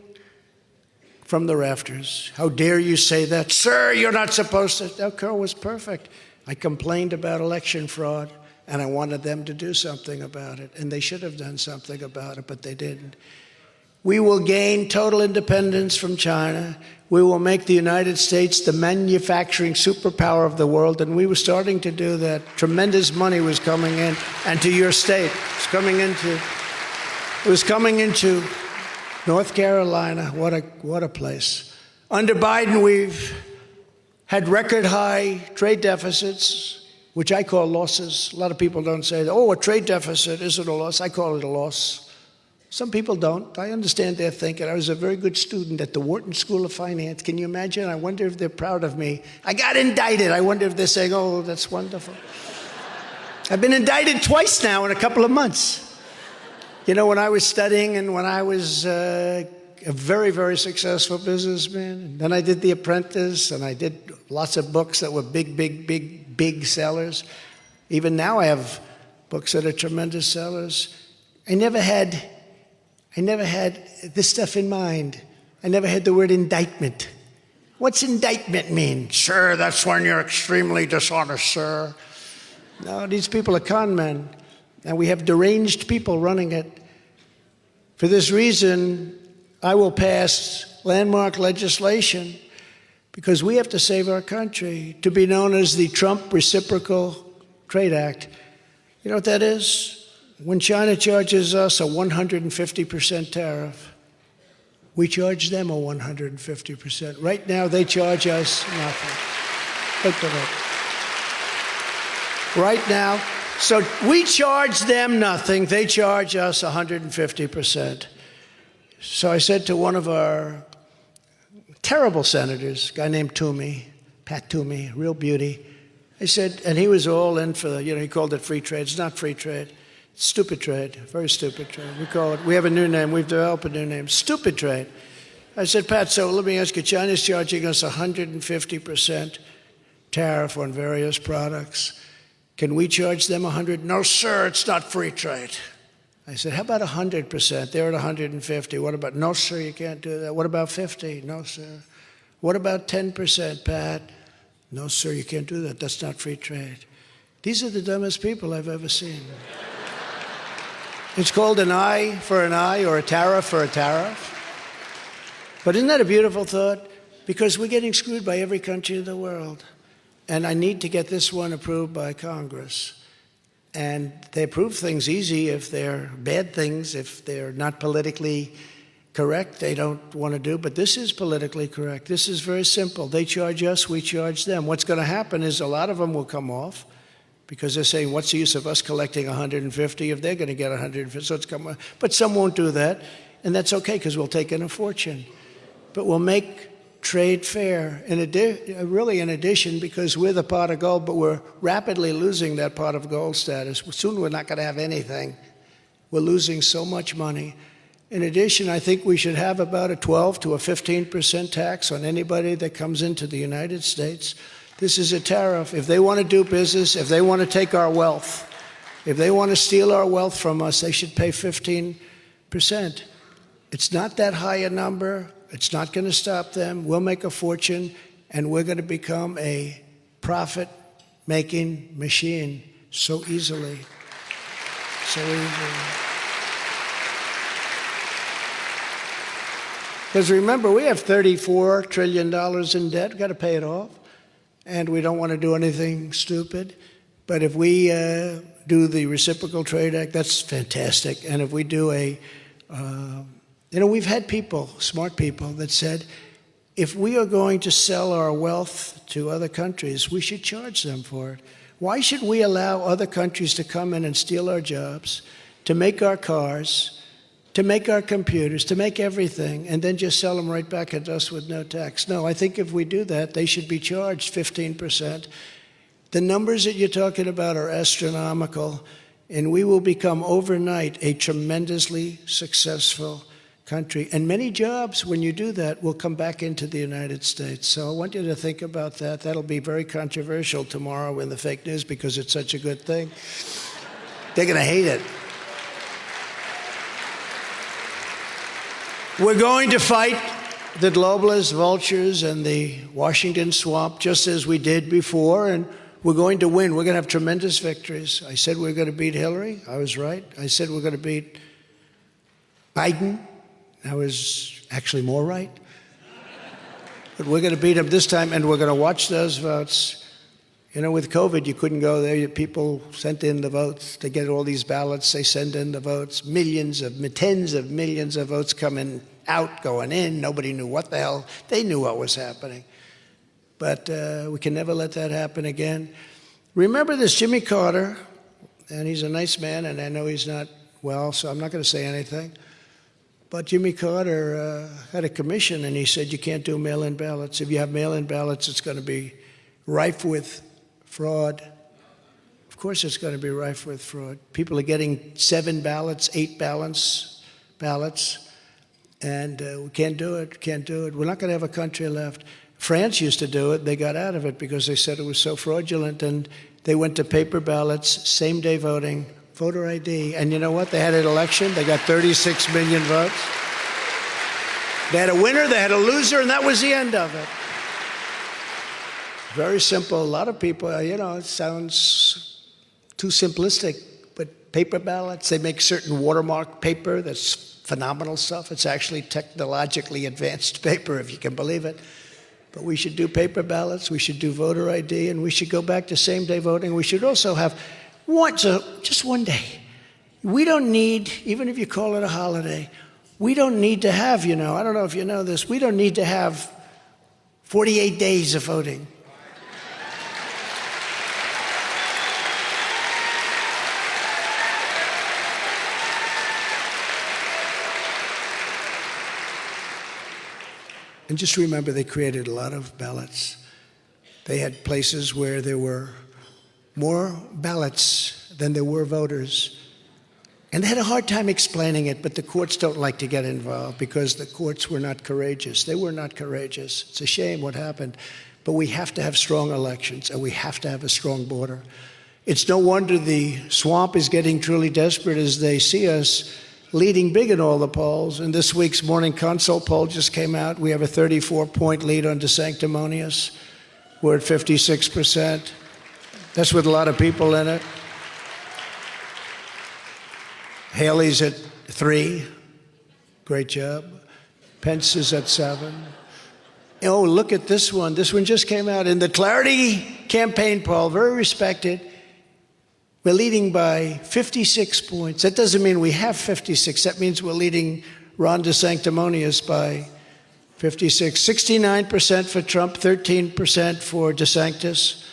from the rafters. How dare you say that? Sir, you're not supposed to. That call was perfect. I complained about election fraud, and I wanted them to do something about it. And they should have done something about it, but they didn't. We will gain total independence from China. We will make the United States the manufacturing superpower of the world, and we were starting to do that. Tremendous money was coming in, and to your state. It was coming into North Carolina, what a place. Under Biden, we've had record high trade deficits, which I call losses. A lot of people don't say, oh, a trade deficit isn't a loss. I call it a loss. Some people don't. I understand their thinking. I was a very good student at the Wharton School of Finance. Can you imagine? I wonder if they're proud of me. I got indicted. I wonder if they're saying, oh, that's wonderful. I've been indicted twice now in a couple of months. You know, when I was studying and when I was a very, very successful businessman, and then I did The Apprentice, and I did lots of books that were big sellers. Even now I have books that are tremendous sellers. I never had this stuff in mind. I never had the word indictment. What's indictment mean? Sir, that's when you're extremely dishonest, sir. No, these people are con men, and we have deranged people running it. For this reason, I will pass landmark legislation because we have to save our country, to be known as the Trump Reciprocal Trade Act. You know what that is? When China charges us a 150% tariff, we charge them a 150%. Right now, they charge us nothing. Look at it. Right now, so we charge them nothing. They charge us 150%. So I said to one of our terrible senators, a guy named Toomey, Pat Toomey, real beauty. I said, and he was all in for the, he called it free trade. It's not free trade. Stupid trade, very stupid trade. We have a new name, we've developed a new name, stupid trade. I said, Pat, so let me ask you, China's charging us 150% tariff on various products. Can we charge them 100? No, sir, it's not free trade. I said, how about 100%? They're at 150. What about, no, sir, you can't do that. What about 50? No, sir. What about 10%, Pat? No, sir, you can't do that. That's not free trade. These are the dumbest people I've ever seen. It's called an eye for an eye or a tariff for a tariff. But isn't that a beautiful thought? Because we're getting screwed by every country in the world. And I need to get this one approved by Congress. And they approve things easy if they're bad things, if they're not politically correct, they don't want to do. But this is politically correct. This is very simple. They charge us, we charge them. What's going to happen is a lot of them will come off, because they're saying, what's the use of us collecting 150 if they're going to get 150? So it's come, but some won't do that, and that's okay because we'll take in a fortune. But we'll make trade fair, really in addition, because we're the pot of gold, but we're rapidly losing that pot of gold status. Soon we're not going to have anything. We're losing so much money. In addition, I think we should have about a 12 to a 15% tax on anybody that comes into the United States. This is a tariff. If they want to do business, if they want to take our wealth, if they want to steal our wealth from us, they should pay 15%. It's not that high a number. It's not going to stop them. We'll make a fortune, and we're going to become a profit-making machine so easily. So easily. Because remember, we have $34 trillion in debt. We've got to pay it off. And we don't want to do anything stupid. But if we do the Reciprocal Trade Act, that's fantastic. And if we do we've had people, smart people, that said, if we are going to sell our wealth to other countries, we should charge them for it. Why should we allow other countries to come in and steal our jobs, to make our cars, to make our computers, to make everything, and then just sell them right back at us with no tax? No, I think if we do that, they should be charged 15%. The numbers that you're talking about are astronomical, and we will become overnight a tremendously successful country. And many jobs, when you do that, will come back into the United States. So I want you to think about that. That'll be very controversial tomorrow in the fake news because it's such a good thing. They're going to hate it. We're going to fight the globalist vultures and the Washington swamp just as we did before, and we're going to win. We're going to have tremendous victories. I said we're going to beat Hillary. I was right. I said we're going to beat Biden. I was actually more right. But we're going to beat him this time, and we're going to watch those votes. You know, with COVID, you couldn't go there. People sent in the votes. They get all these ballots. They send in the votes. Tens of millions of votes come in out, going in. Nobody knew what the hell. They knew what was happening. But we can never let that happen again. Remember this Jimmy Carter, and he's a nice man, and I know he's not well, so I'm not going to say anything. But Jimmy Carter had a commission, and he said you can't do mail-in ballots. If you have mail-in ballots, it's going to be rife with fraud. Of course it's going to be rife with fraud. People are getting 7 ballots, 8 ballots, and we can't do it, can't do it. We're not going to have a country left. France used to do it. They got out of it because they said it was so fraudulent, and they went to paper ballots, same-day voting, voter ID. And you know what? They had an election. They got 36 million votes. They had a winner, they had a loser, and that was the end of it. Very simple. A lot of people, it sounds too simplistic, but paper ballots, they make certain watermark paper that's phenomenal stuff. It's actually technologically advanced paper, if you can believe it. But we should do paper ballots, we should do voter ID, and we should go back to same-day voting. We should also have just one day. We don't need, even if you call it a holiday, we don't need to have, I don't know if you know this, we don't need to have 48 days of voting. And just remember, they created a lot of ballots. They had places where there were more ballots than there were voters. And they had a hard time explaining it, but the courts don't like to get involved because the courts were not courageous. They were not courageous. It's a shame what happened. But we have to have strong elections, and we have to have a strong border. It's no wonder the swamp is getting truly desperate as they see us leading big in all the polls. And this week's Morning Consult poll just came out. We have a 34-point lead on DeSanctimonious. We're at 56%. That's with a lot of people in it. Haley's at 3. Great job. Pence is at 7. Oh, look at this one. This one just came out in the Clarity campaign poll, very respected. We're leading by 56 points. That doesn't mean we have 56. That means we're leading Ron DeSanctimonious by 56. 69% for Trump, 13% for DeSantis,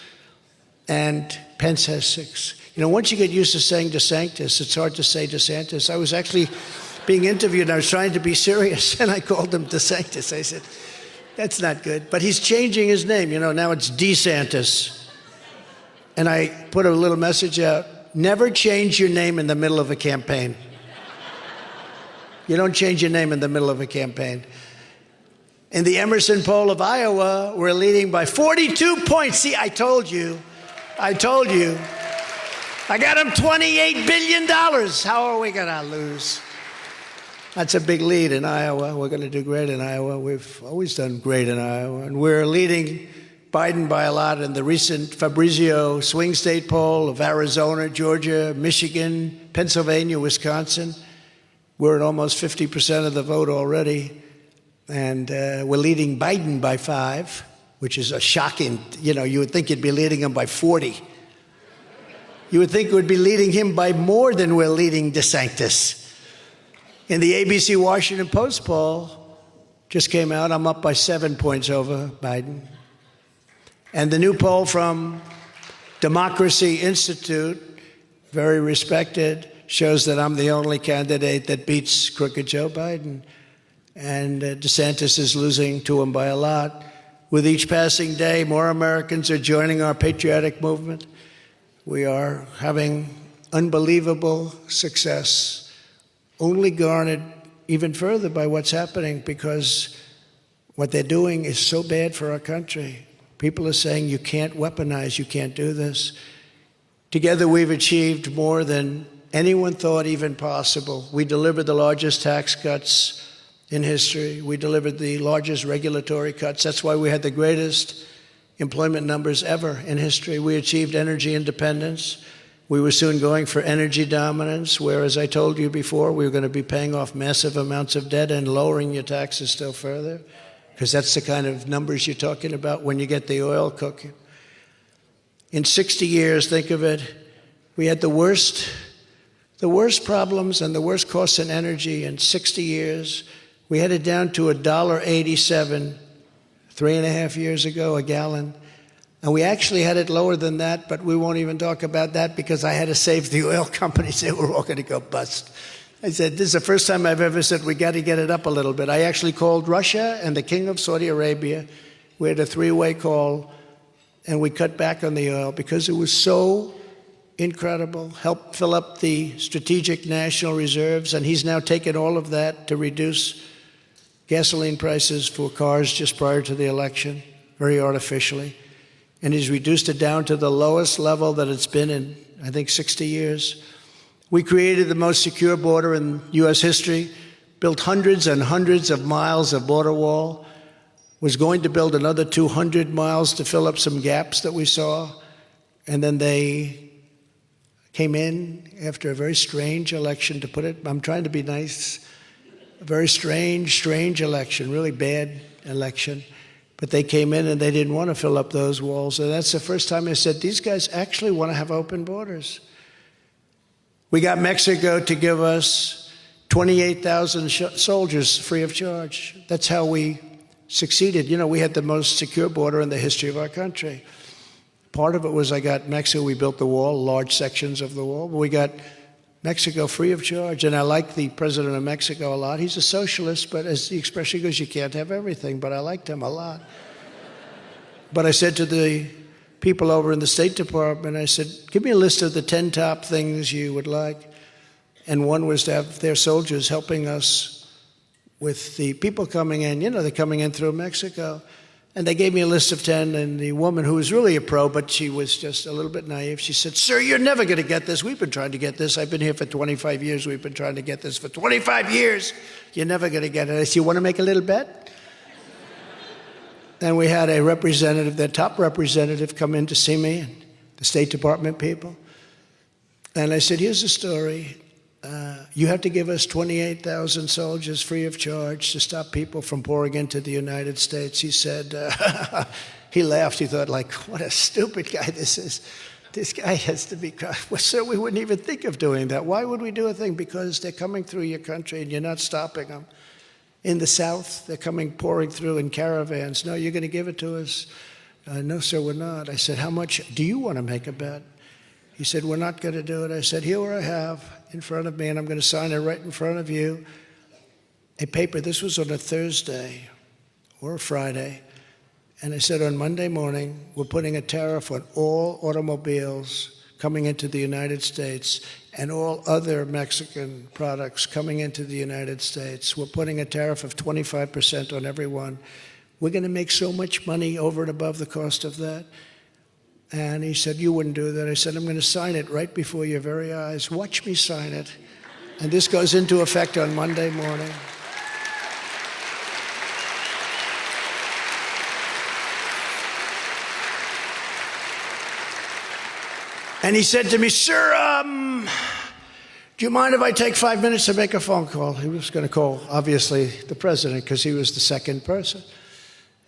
and Pence has 6. Once you get used to saying DeSantis, it's hard to say DeSantis. I was actually being interviewed, and I was trying to be serious, and I called him DeSantis. I said, that's not good. But he's changing his name. Now it's DeSantis. And I put a little message out, never change your name in the middle of a campaign. You don't change your name in the middle of a campaign. In the Emerson poll of Iowa, we're leading by 42 points. See, I told you. I got him $28 billion. How are we going to lose? That's a big lead in Iowa. We're going to do great in Iowa. We've always done great in Iowa. And we're leading Biden by a lot in the recent Fabrizio swing state poll of Arizona, Georgia, Michigan, Pennsylvania, Wisconsin. We're at almost 50% of the vote already. And we're leading Biden by 5, which is a shocking, you would think you'd be leading him by 40. You would think we'd be leading him by more than we're leading DeSantis. In the ABC Washington Post poll, just came out, I'm up by 7 points over Biden. And the new poll from Democracy Institute, very respected, shows that I'm the only candidate that beats crooked Joe Biden. And DeSantis is losing to him by a lot. With each passing day, more Americans are joining our patriotic movement. We are having unbelievable success, only garnered even further by what's happening because what they're doing is so bad for our country. People are saying you can't weaponize, you can't do this. Together we've achieved more than anyone thought even possible. We delivered the largest tax cuts in history. We delivered the largest regulatory cuts. That's why we had the greatest employment numbers ever in history. We achieved energy independence. We were soon going for energy dominance, where, as I told you before, we were going to be paying off massive amounts of debt and lowering your taxes still further, because that's the kind of numbers you're talking about when you get the oil cooking. In 60 years, think of it, we had the worst problems and the worst costs in energy in 60 years. We had it down to $1.87 3.5 years ago, a gallon. And we actually had it lower than that, but we won't even talk about that because I had to save the oil companies. They were all going to go bust. I said, this is the first time I've ever said we got to get it up a little bit. I actually called Russia and the King of Saudi Arabia. We had a three-way call, and we cut back on the oil because it was so incredible. Helped fill up the strategic national reserves, and he's now taken all of that to reduce gasoline prices for cars just prior to the election, very artificially. And he's reduced it down to the lowest level that it's been in, I think, 60 years. We created the most secure border in U.S. history, built hundreds and hundreds of miles of border wall, was going to build another 200 miles to fill up some gaps that we saw, and then they came in after a very strange election, to put it, I'm trying to be nice, a very strange election, really bad election. But they came in and they didn't want to fill up those walls. And that's the first time I said, these guys actually want to have open borders. We got Mexico to give us 28,000 soldiers free of charge. That's how we succeeded. You know, we had the most secure border in the history of our country. Part of it was I got Mexico, we built the wall, large sections of the wall, but we got Mexico free of charge. And I like the president of Mexico a lot. He's a socialist, but as the expression goes, you can't have everything, but I liked him a lot. But I said to the people over in the State Department, I said, give me a list of the 10 top things you would like. And one was to have their soldiers helping us with the people coming in. You know, they're coming in through Mexico. And they gave me a list of 10, and the woman, who was really a pro, but she was just a little bit naive, she said, sir, you're never going to get this. We've been trying to get this. I've been here for 25 years. We've been trying to get this for 25 years. You're never going to get it. I said, you want to make a little bet? Then we had a representative, their top representative, come in to see me, and the State Department people. And I said, here's the story. You have to give us 28,000 soldiers free of charge to stop people from pouring into the United States. He said, he laughed. He thought, like, what a stupid guy this is. This guy has to be, well, sir, we wouldn't even think of doing that. Why would we do a thing? Because they're coming through your country and you're not stopping them. In the South, they're coming, pouring through in caravans. No, you're going to give it to us? No, sir, we're not. I said, how much do you want to make a bet? He said, we're not going to do it. I said, here I have in front of me, and I'm going to sign it right in front of you, a paper. This was on a Thursday or a Friday. And I said, on Monday morning, we're putting a tariff on all automobiles coming into the United States and all other Mexican products coming into the United States. We're putting a tariff of 25% on everyone. We're going to make so much money over and above the cost of that. And he said, you wouldn't do that. I said, I'm going to sign it right before your very eyes. Watch me sign it. And this goes into effect on Monday morning. And he said to me, sir, do you mind if I take 5 minutes to make a phone call? He was going to call, obviously, the president, because he was the second person.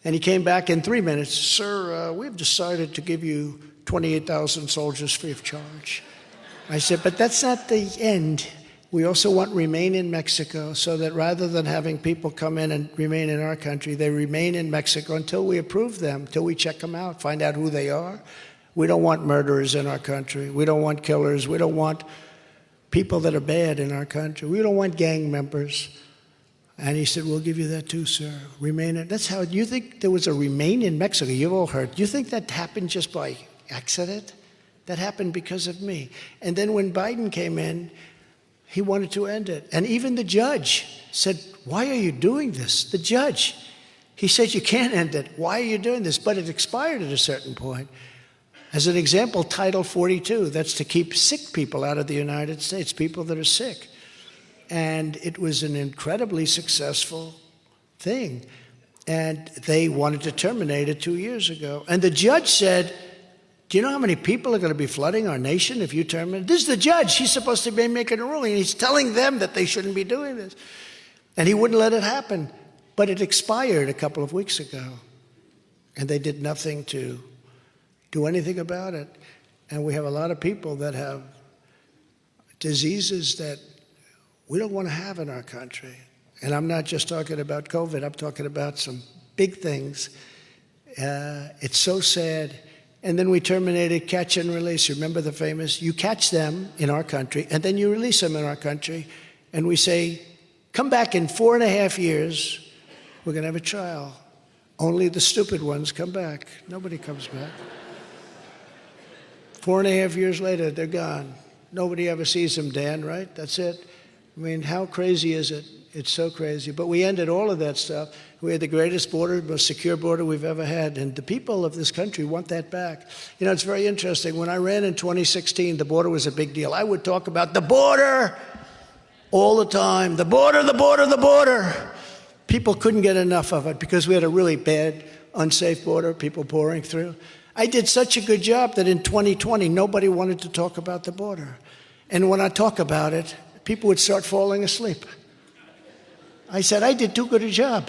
And he came back in 3 minutes. Sir, we've decided to give you 28,000 soldiers free of charge. I said, but that's not the end. We also want remain in Mexico, so that rather than having people come in and remain in our country, they remain in Mexico until we approve them, until we check them out, find out who they are. We don't want murderers in our country. We don't want killers. We don't want people that are bad in our country. We don't want gang members. And he said, we'll give you that too, sir. Remain in. That's how, you think there was a remain in Mexico? You've all heard. You think that happened just by accident? That happened because of me. And then when Biden came in, he wanted to end it. And even the judge said, why are you doing this? The judge. He said, you can't end it. Why are you doing this? But it expired at a certain point. As an example, Title 42, that's to keep sick people out of the United States, people that are sick. And it was an incredibly successful thing. And they wanted to terminate it 2 years ago. And the judge said, do you know how many people are going to be flooding our nation if you terminate? This is the judge. He's supposed to be making a ruling. And he's telling them that they shouldn't be doing this. And he wouldn't let it happen. But it expired a couple of weeks ago. And they did nothing to do anything about it. And we have a lot of people that have diseases that we don't want to have in our country. And I'm not just talking about COVID, I'm talking about some big things. It's so sad. And then we terminated catch and release. Remember the famous, you catch them in our country, and then you release them in our country. And we say, come back in 4.5 years, we're going to have a trial. Only the stupid ones come back. Nobody comes back. 4.5 years later, they're gone. Nobody ever sees them, Dan, right? That's it. I mean, how crazy is it? It's so crazy. But we ended all of that stuff. We had the greatest border, most secure border we've ever had. And the people of this country want that back. You know, it's very interesting. When I ran in 2016, the border was a big deal. I would talk about the border all the time. The border, the border, the border. People couldn't get enough of it because we had a really bad, unsafe border, people pouring through. I did such a good job that in 2020, nobody wanted to talk about the border. And when I talk about it, people would start falling asleep. I said, I did too good a job.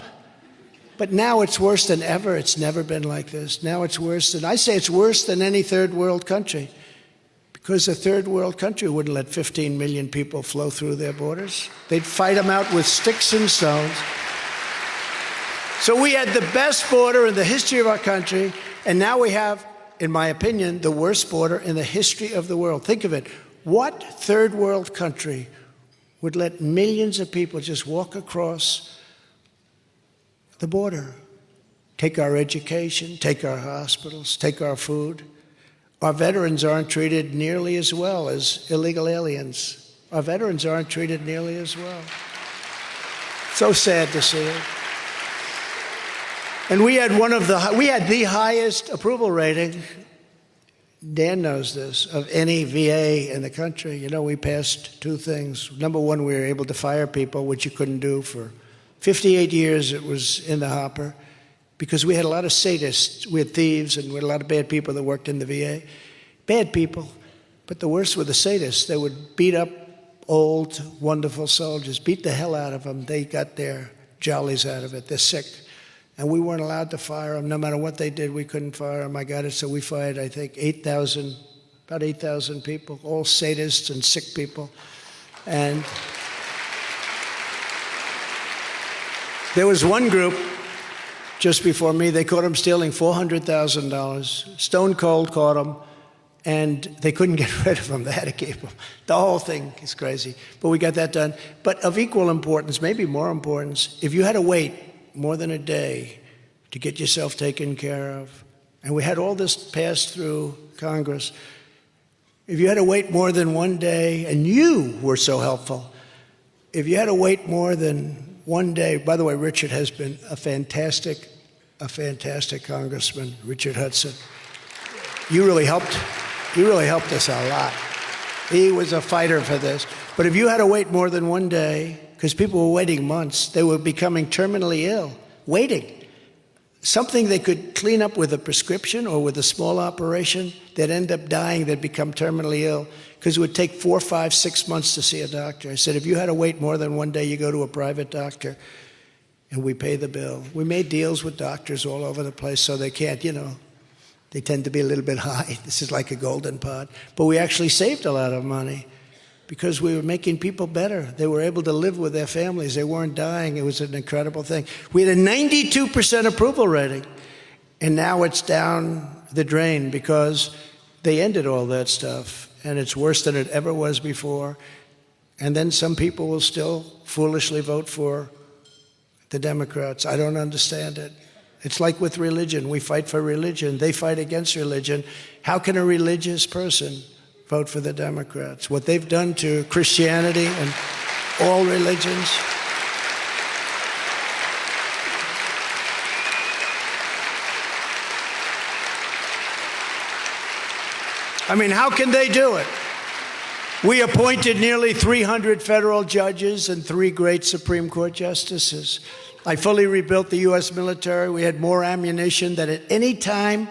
But now it's worse than ever. It's never been like this. Now it's worse than, I say it's worse than any third world country. Because a third world country wouldn't let 15 million people flow through their borders. They'd fight them out with sticks and stones. So we had the best border in the history of our country, and now we have, in my opinion, the worst border in the history of the world. Think of it. What third world country would let millions of people just walk across the border, take our education, take our hospitals, take our food? Our veterans aren't treated nearly as well as illegal aliens. Our veterans aren't treated nearly as well. So sad to see it. And we had the highest approval rating, Dan knows this, of any VA in the country. You know, we passed two things. Number one, we were able to fire people, which you couldn't do for 58 years. It was in the hopper because we had a lot of sadists. We had thieves and we had a lot of bad people that worked in the VA. Bad people, but the worst were the sadists. They would beat up old, wonderful soldiers, beat the hell out of them. They got their jollies out of it. They're sick. And we weren't allowed to fire them. No matter what they did, we couldn't fire them. I got it, so we fired, I think, about 8,000 people, all sadists and sick people. And there was one group just before me, they caught them stealing $400,000. Stone cold caught them, and they couldn't get rid of them. They had to keep them. The whole thing is crazy. But we got that done. But of equal importance, maybe more importance, if you had to wait more than a day to get yourself taken care of, and we had all this passed through Congress, if you had to wait more than one day, and you were so helpful, if you had to wait more than one day, by the way, Richard has been a fantastic congressman, Richard Hudson. You really helped us a lot. He was a fighter for this. But if you had to wait more than one day, because people were waiting months, they were becoming terminally ill, waiting. Something they could clean up with a prescription or with a small operation, they'd end up dying, they'd become terminally ill, because it would take 4, 5, 6 months to see a doctor. I said, if you had to wait more than one day, you go to a private doctor, and we pay the bill. We made deals with doctors all over the place so they can't, you know, they tend to be a little bit high. This is like a golden pot. But we actually saved a lot of money because we were making people better. They were able to live with their families. They weren't dying. It was an incredible thing. We had a 92% approval rating, and now it's down the drain because they ended all that stuff, and it's worse than it ever was before. And then some people will still foolishly vote for the Democrats. I don't understand it. It's like with religion. We fight for religion. They fight against religion. How can a religious person vote for the Democrats? What they've done to Christianity and all religions. I mean, how can they do it? We appointed nearly 300 federal judges and 3 great Supreme Court justices. I fully rebuilt the U.S. military. We had more ammunition than at any time.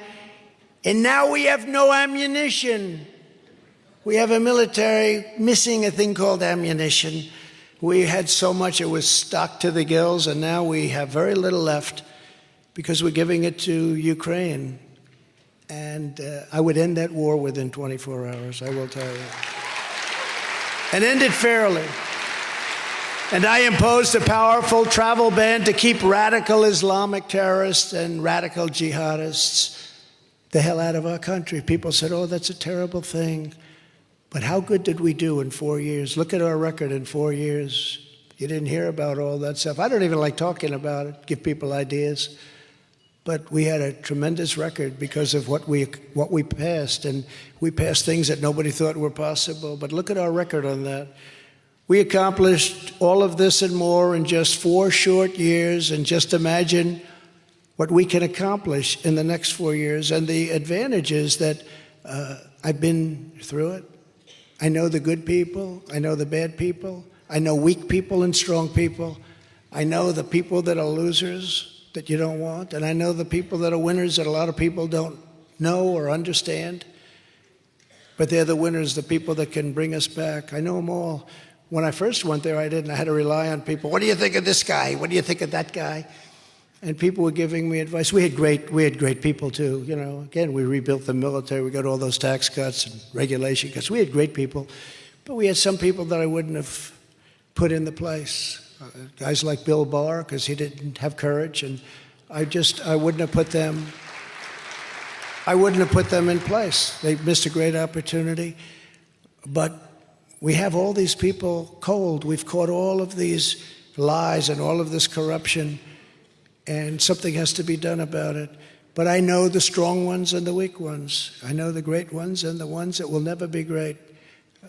And now we have no ammunition. We have a military missing a thing called ammunition. We had so much it was stocked to the gills, and now we have very little left because we're giving it to Ukraine. And I would end that war within 24 hours, I will tell you. And end it fairly. And I imposed a powerful travel ban to keep radical Islamic terrorists and radical jihadists the hell out of our country. People said, oh, that's a terrible thing. But how good did we do in 4 years? Look at our record in 4 years. You didn't hear about all that stuff. I don't even like talking about it, give people ideas. But we had a tremendous record because of what we passed. And we passed things that nobody thought were possible. But look at our record on that. We accomplished all of this and more in just 4 short years, and just imagine what we can accomplish in the next 4 years. And the advantage is that I've been through it. I know the good people. I know the bad people. I know weak people and strong people. I know the people that are losers that you don't want. And I know the people that are winners that a lot of people don't know or understand. But they're the winners, the people that can bring us back. I know them all. When I first went there, I didn't. I had to rely on people. What do you think of this guy? What do you think of that guy? And people were giving me advice. We had great people too. You know, again, we rebuilt the military. We got all those tax cuts and regulation cuts. We had great people, but we had some people that I wouldn't have put in the place. Guys like Bill Barr, because he didn't have courage, and I wouldn't have put them. I wouldn't have put them in place. They missed a great opportunity, but we have all these people cold. We've caught all of these lies and all of this corruption, and something has to be done about it. But I know the strong ones and the weak ones. I know the great ones and the ones that will never be great.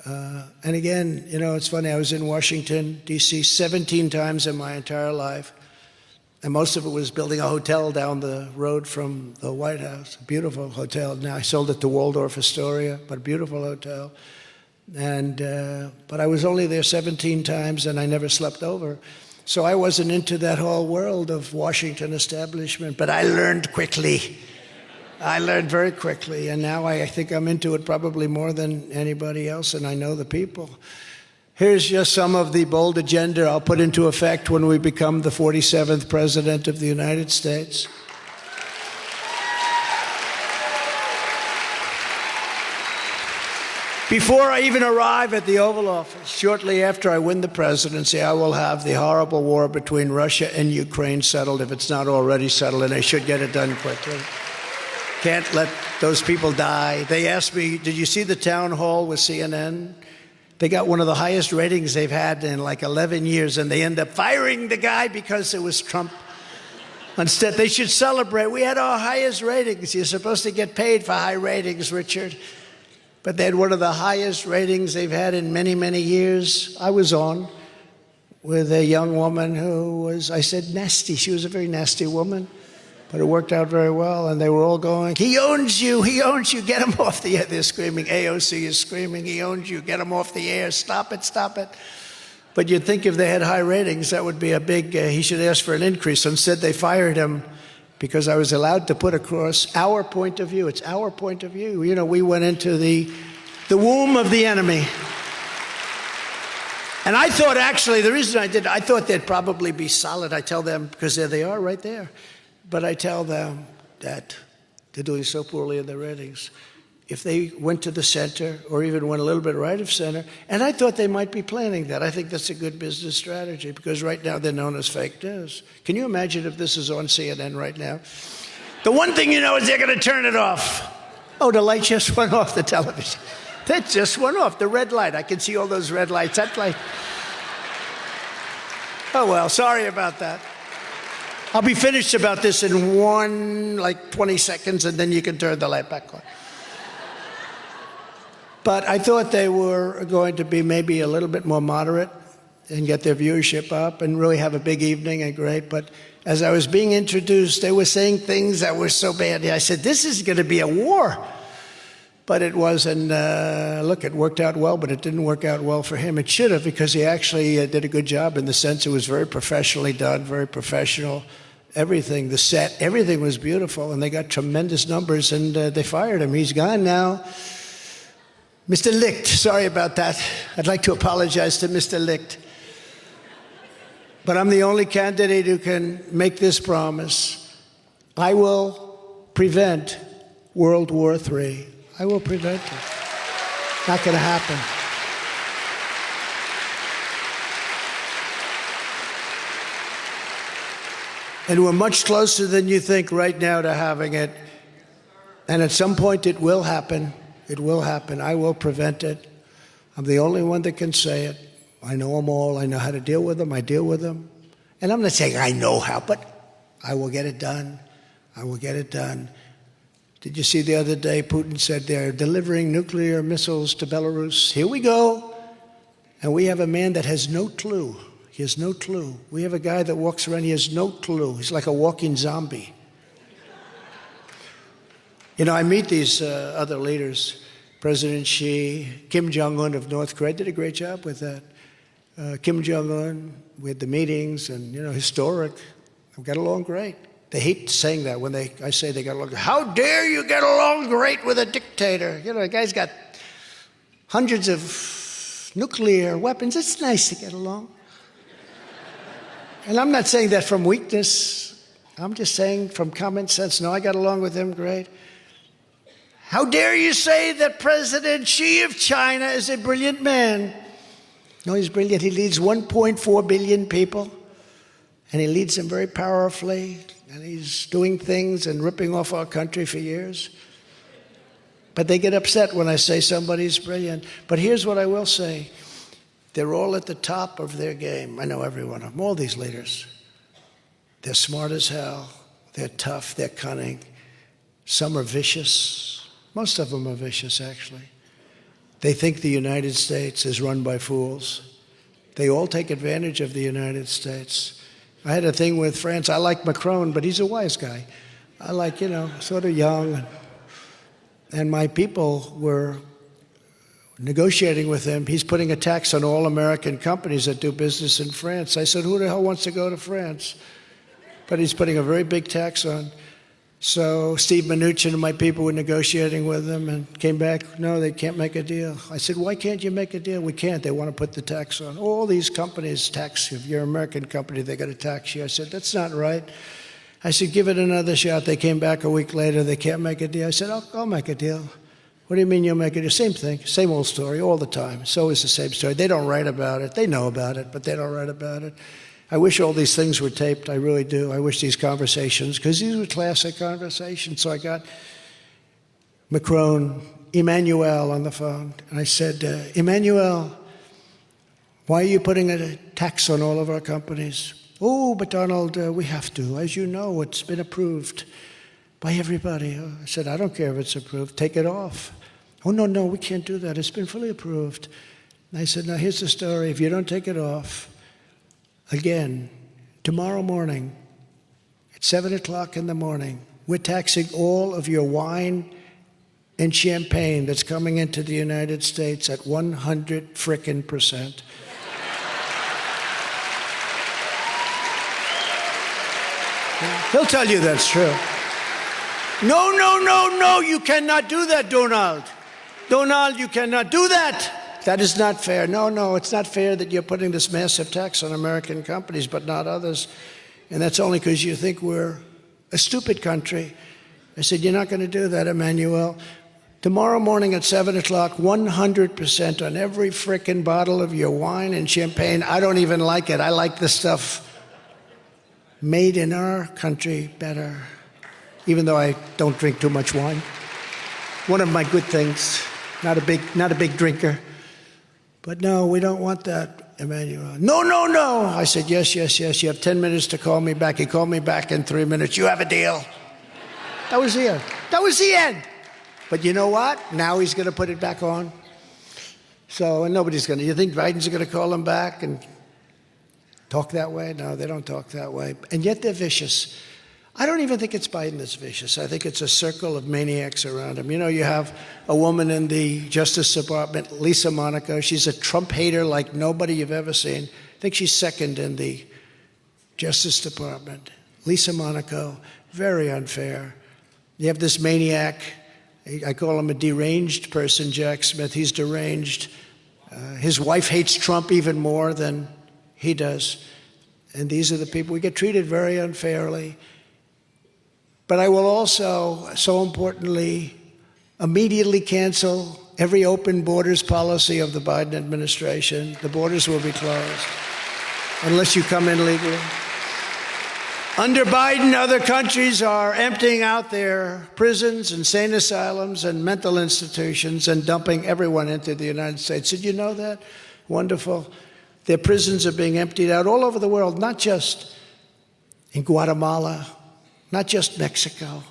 And again, you know, it's funny, I was in Washington, D.C. 17 times in my entire life, and most of it was building a hotel down the road from the White House, a beautiful hotel. Now, I sold it to Waldorf Astoria, but a beautiful hotel. And but I was only there 17 times, and I never slept over. So I wasn't into that whole world of Washington establishment, but I learned quickly. I learned very quickly, and now I think I'm into it probably more than anybody else, and I know the people. Here's just some of the bold agenda I'll put into effect when we become the 47th President of the United States. Before I even arrive at the Oval Office, shortly after I win the presidency, I will have the horrible war between Russia and Ukraine settled, if it's not already settled, and they should get it done quickly. Can't let those people die. They asked me, did you see the town hall with CNN? They got one of the highest ratings they've had in like 11 years, and they end up firing the guy because it was Trump. Instead, they should celebrate. We had our highest ratings. You're supposed to get paid for high ratings, Richard. But they had one of the highest ratings they've had in many, many years. I was on with a young woman who was, I said, nasty. She was a very nasty woman, but it worked out very well. And they were all going, he owns you, get him off the air. They're screaming, AOC is screaming, he owns you, get him off the air, stop it, stop it. But you'd think if they had high ratings, that would be a big, he should ask for an increase. Instead, they fired him because I was allowed to put across our point of view. It's our point of view. You know, we went into the womb of the enemy. And I thought, actually, the reason I thought they'd probably be solid. I tell them, because there they are right there. But I tell them that they're doing so poorly in their ratings. If they went to the center or even went a little bit right of center, and I thought they might be planning that. I think that's a good business strategy because right now they're known as fake news. Can you imagine if this is on CNN right now? The one thing you know is they're going to turn it off. Oh, the light just went off the television. That just went off, the red light. I can see all those red lights. That light. Oh, well, sorry about that. I'll be finished about this in 20 seconds, and then you can turn the light back on. But I thought they were going to be maybe a little bit more moderate and get their viewership up and really have a big evening and great. But as I was being introduced, they were saying things that were so bad. I said, this is going to be a war. But it wasn't, look, it worked out well, but it didn't work out well for him. It should have, because he actually did a good job in the sense it was very professionally done, very professional. Everything, the set, everything was beautiful, and they got tremendous numbers, and they fired him. He's gone now. Mr. Licht, sorry about that. I'd like to apologize to Mr. Licht. But I'm the only candidate who can make this promise. I will prevent World War III. I will prevent it. Not going to happen. And we're much closer than you think right now to having it. And at some point it will happen. It will happen. I will prevent it. I'm the only one that can say it. I know them all. I know how to deal with them. I deal with them. And I'm not saying I know how, but I will get it done. I will get it done. Did you see the other day Putin said they're delivering nuclear missiles to Belarus? Here we go. And we have a man that has no clue. He has no clue. We have a guy that walks around, he has no clue. He's like a walking zombie. You know, I meet these other leaders, President Xi, Kim Jong-un of North Korea did a great job with that. Kim Jong-un, we had the meetings and, you know, historic. We got along great. They hate saying that when I say they got along. How dare you get along great with a dictator? You know, the guy's got hundreds of nuclear weapons. It's nice to get along. And I'm not saying that from weakness. I'm just saying from common sense. No, I got along with him great. How dare you say that President Xi of China is a brilliant man? No, he's brilliant. He leads 1.4 billion people, and he leads them very powerfully, and he's doing things and ripping off our country for years. But they get upset when I say somebody's brilliant. But here's what I will say. They're all at the top of their game. I know every one of them, all these leaders. They're smart as hell. They're tough. They're cunning. Some are vicious. Most of them are vicious, actually. They think the United States is run by fools. They all take advantage of the United States. I had a thing with France. I like Macron, but he's a wise guy. I like, you know, sort of young. And my people were negotiating with him. He's putting a tax on all American companies that do business in France. I said, who the hell wants to go to France? But he's putting a very big tax on. So Steve Mnuchin and my people were negotiating with him and came back, no, they can't make a deal. I said, why can't you make a deal? We can't. They want to put the tax on. All these companies tax you. If you're an American company, they got to tax you. I said, that's not right. I said, give it another shot. They came back a week later. They can't make a deal. I said, I'll make a deal. What do you mean you'll make a deal? Same thing, same old story all the time. It's always the same story. They don't write about it. They know about it, but they don't write about it. I wish all these things were taped. I really do. I wish these conversations, because these were classic conversations. So I got Macron, Emmanuel on the phone, and I said, Emmanuel, why are you putting a tax on all of our companies? Oh, but Donald, we have to. As you know, it's been approved by everybody. I said, I don't care if it's approved. Take it off. Oh, no, we can't do that. It's been fully approved. And I said, now here's the story. If you don't take it off, again, tomorrow morning at 7 o'clock in the morning, we're taxing all of your wine and champagne that's coming into the United States at 100%. He'll tell you that's true. No, you cannot do that, Donald. Donald, you cannot do that. That is not fair. No, it's not fair that you're putting this massive tax on American companies, but not others. And that's only because you think we're a stupid country. I said, you're not going to do that, Emmanuel. Tomorrow morning at 7 o'clock, 100% on every frickin' bottle of your wine and champagne. I don't even like it. I like the stuff made in our country better, even though I don't drink too much wine. One of my good things, not a big drinker. But no, we don't want that, Emmanuel. No. I said, yes. You have 10 minutes to call me back. He called me back in 3 minutes. You have a deal. That was the end. But you know what? Now he's going to put it back on. So, and nobody's going to. You think Biden's going to call him back and talk that way? No, they don't talk that way. And yet they're vicious. I don't even think it's Biden that's vicious. I think it's a circle of maniacs around him. You know, you have a woman in the Justice Department, Lisa Monaco. She's a Trump hater like nobody you've ever seen. I think she's second in the Justice Department. Lisa Monaco, very unfair. You have this maniac. I call him a deranged person, Jack Smith. He's deranged. His wife hates Trump even more than he does. And these are the people. We get treated very unfairly. But I will also, so importantly, immediately cancel every open borders policy of the Biden administration. The borders will be closed unless you come in legally. Under Biden, other countries are emptying out their prisons, insane asylums, and mental institutions and dumping everyone into the United States. Did you know that? Wonderful. Their prisons are being emptied out all over the world, not just in Guatemala, not just Mexico,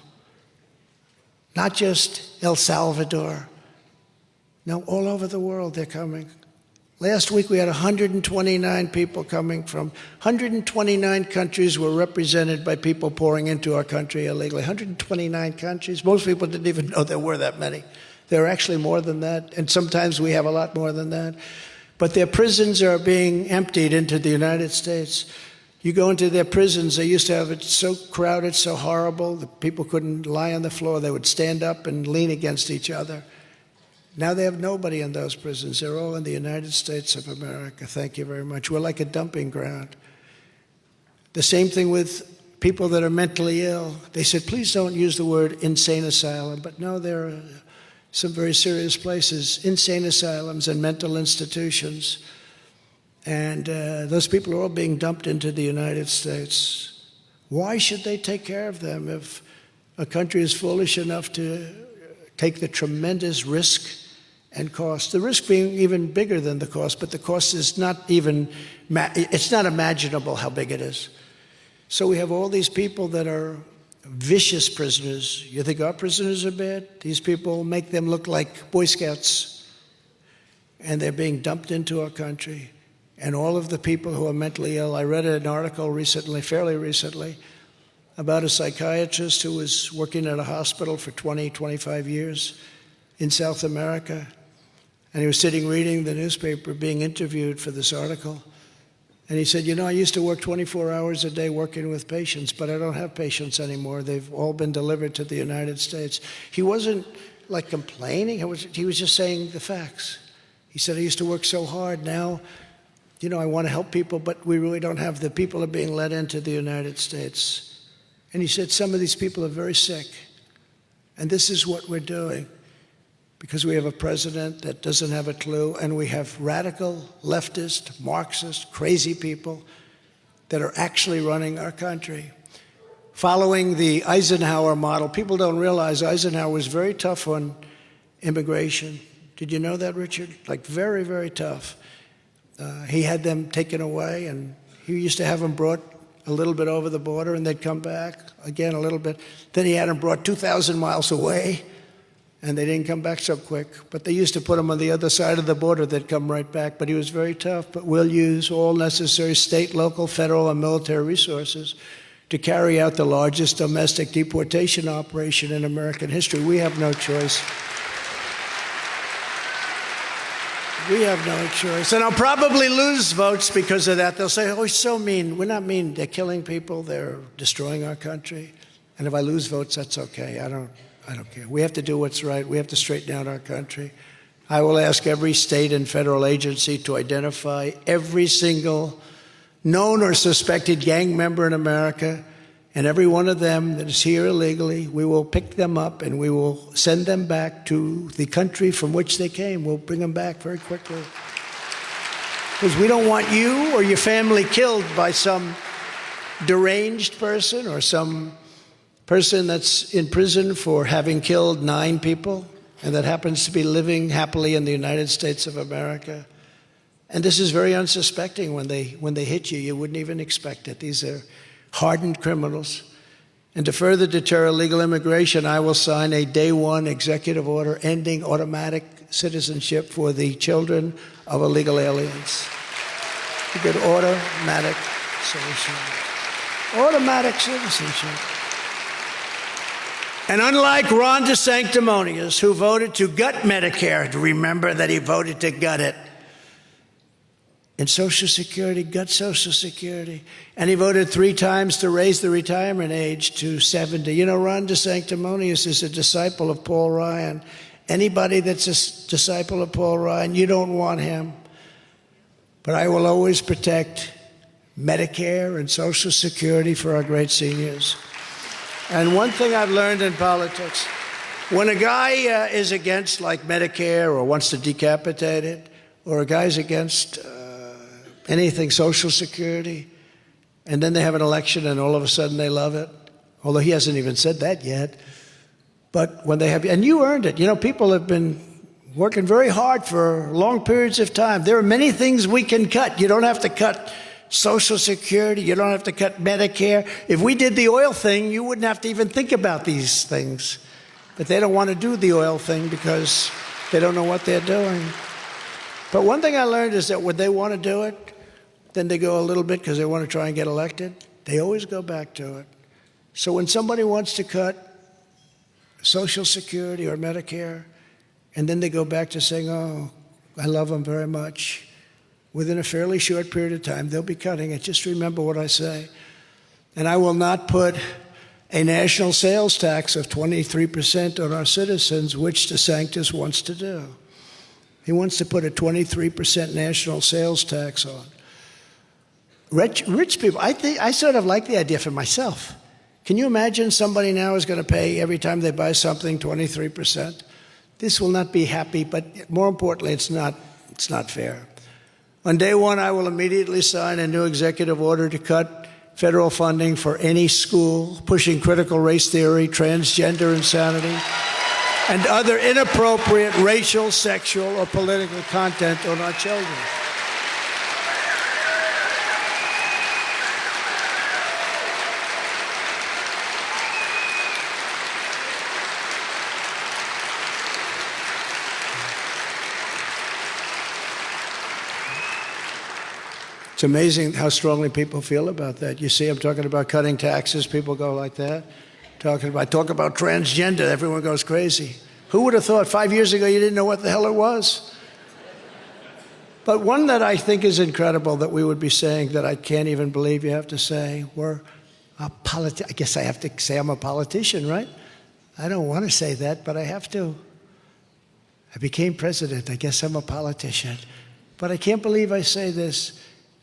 not just El Salvador. No, all over the world they're coming. Last week we had 129 people coming from 129 countries were represented by people pouring into our country illegally. 129 countries. Most people didn't even know there were that many. There are actually more than that, and sometimes we have a lot more than that. But their prisons are being emptied into the United States. You go into their prisons, they used to have it so crowded, so horrible, that people couldn't lie on the floor. They would stand up and lean against each other. Now they have nobody in those prisons. They're all in the United States of America. Thank you very much. We're like a dumping ground. The same thing with people that are mentally ill. They said, please don't use the word insane asylum. But no, there are some very serious places, insane asylums and mental institutions. And those people are all being dumped into the United States. Why should they take care of them if a country is foolish enough to take the tremendous risk and cost? The risk being even bigger than the cost, but the cost is not even, it's not imaginable how big it is. So we have all these people that are vicious prisoners. You think our prisoners are bad? These people make them look like Boy Scouts, and they're being dumped into our country. And all of the people who are mentally ill, I read an article recently, fairly recently, about a psychiatrist who was working at a hospital for 20, 25 years in South America. And he was sitting reading the newspaper, being interviewed for this article. And he said, you know, I used to work 24 hours a day working with patients, but I don't have patients anymore. They've all been delivered to the United States. He wasn't like complaining. He was just saying the facts. He said, I used to work so hard. Now, you know, I want to help people, but we really don't have. The people are being led into the United States. And he said, some of these people are very sick. And this is what we're doing. Because we have a president that doesn't have a clue, and we have radical, leftist, Marxist, crazy people that are actually running our country. Following the Eisenhower model, people don't realize Eisenhower was very tough on immigration. Did you know that, Richard? Like very, very tough. He had them taken away, and he used to have them brought a little bit over the border, and they'd come back again a little bit. Then he had them brought 2,000 miles away, and they didn't come back so quick. But they used to put them on the other side of the border. They'd come right back. But he was very tough. But we'll use all necessary state, local, federal, and military resources to carry out the largest domestic deportation operation in American history. We have no choice. We have no choice. And I'll probably lose votes because of that. They'll say, oh, he's so mean. We're not mean. They're killing people. They're destroying our country. And if I lose votes, that's okay. I don't care. We have to do what's right. We have to straighten out our country. I will ask every state and federal agency to identify every single known or suspected gang member in America, and every one of them that is here illegally. We will pick them up and we will send them back to the country from which they came. We'll bring them back very quickly. Because we don't want you or your family killed by some deranged person or some person that's in prison for having killed 9 people and that happens to be living happily in the United States of America. And this is very unsuspecting. When they hit you, you wouldn't even expect it. These are hardened criminals. And to further deter illegal immigration, I will sign a day one executive order ending automatic citizenship for the children of illegal aliens. You get automatic citizenship. Automatic citizenship. And unlike Ron DeSanctimonious, who voted to gut Medicare, remember that he voted to gut it. And Social Security, gut Social Security. And he voted 3 times to raise the retirement age to 70. You know, Ron DeSanctimonious is a disciple of Paul Ryan. Anybody that's a disciple of Paul Ryan, you don't want him. But I will always protect Medicare and Social Security for our great seniors. And one thing I've learned in politics, when a guy is against, like, Medicare or wants to decapitate it, or a guy's against anything Social Security, and then they have an election and all of a sudden they love it, although he hasn't even said that yet. But when they have, and you earned it. You know, people have been working very hard for long periods of time. There are many things we can cut. You don't have to cut Social Security. You don't have to cut Medicare. If we did the oil thing, you wouldn't have to even think about these things. But they don't want to do the oil thing because they don't know what they're doing. But one thing I learned is that when they want to do it, then they go a little bit because they want to try and get elected. They always go back to it. So when somebody wants to cut Social Security or Medicare, and then they go back to saying, oh, I love them very much, within a fairly short period of time, they'll be cutting it. Just remember what I say. And I will not put a national sales tax of 23% on our citizens, which DeSantis wants to do. He wants to put a 23% national sales tax on. Rich people, I sort of like the idea for myself. Can you imagine somebody now is going to pay every time they buy something 23%? This will not be happy, but more importantly, it's not fair. On day one, I will immediately sign a new executive order to cut federal funding for any school pushing critical race theory, transgender insanity, and other inappropriate racial, sexual, or political content on our children. It's amazing how strongly people feel about that. You see, I'm talking about cutting taxes, people go like that. Talk about transgender, everyone goes crazy. Who would have thought 5 years ago you didn't know what the hell it was? But one that I think is incredible that we would be saying that I can't even believe you have to say, I guess I have to say I'm a politician, right? I don't want to say that, but I have to. I became president. I guess I'm a politician. But I can't believe I say this.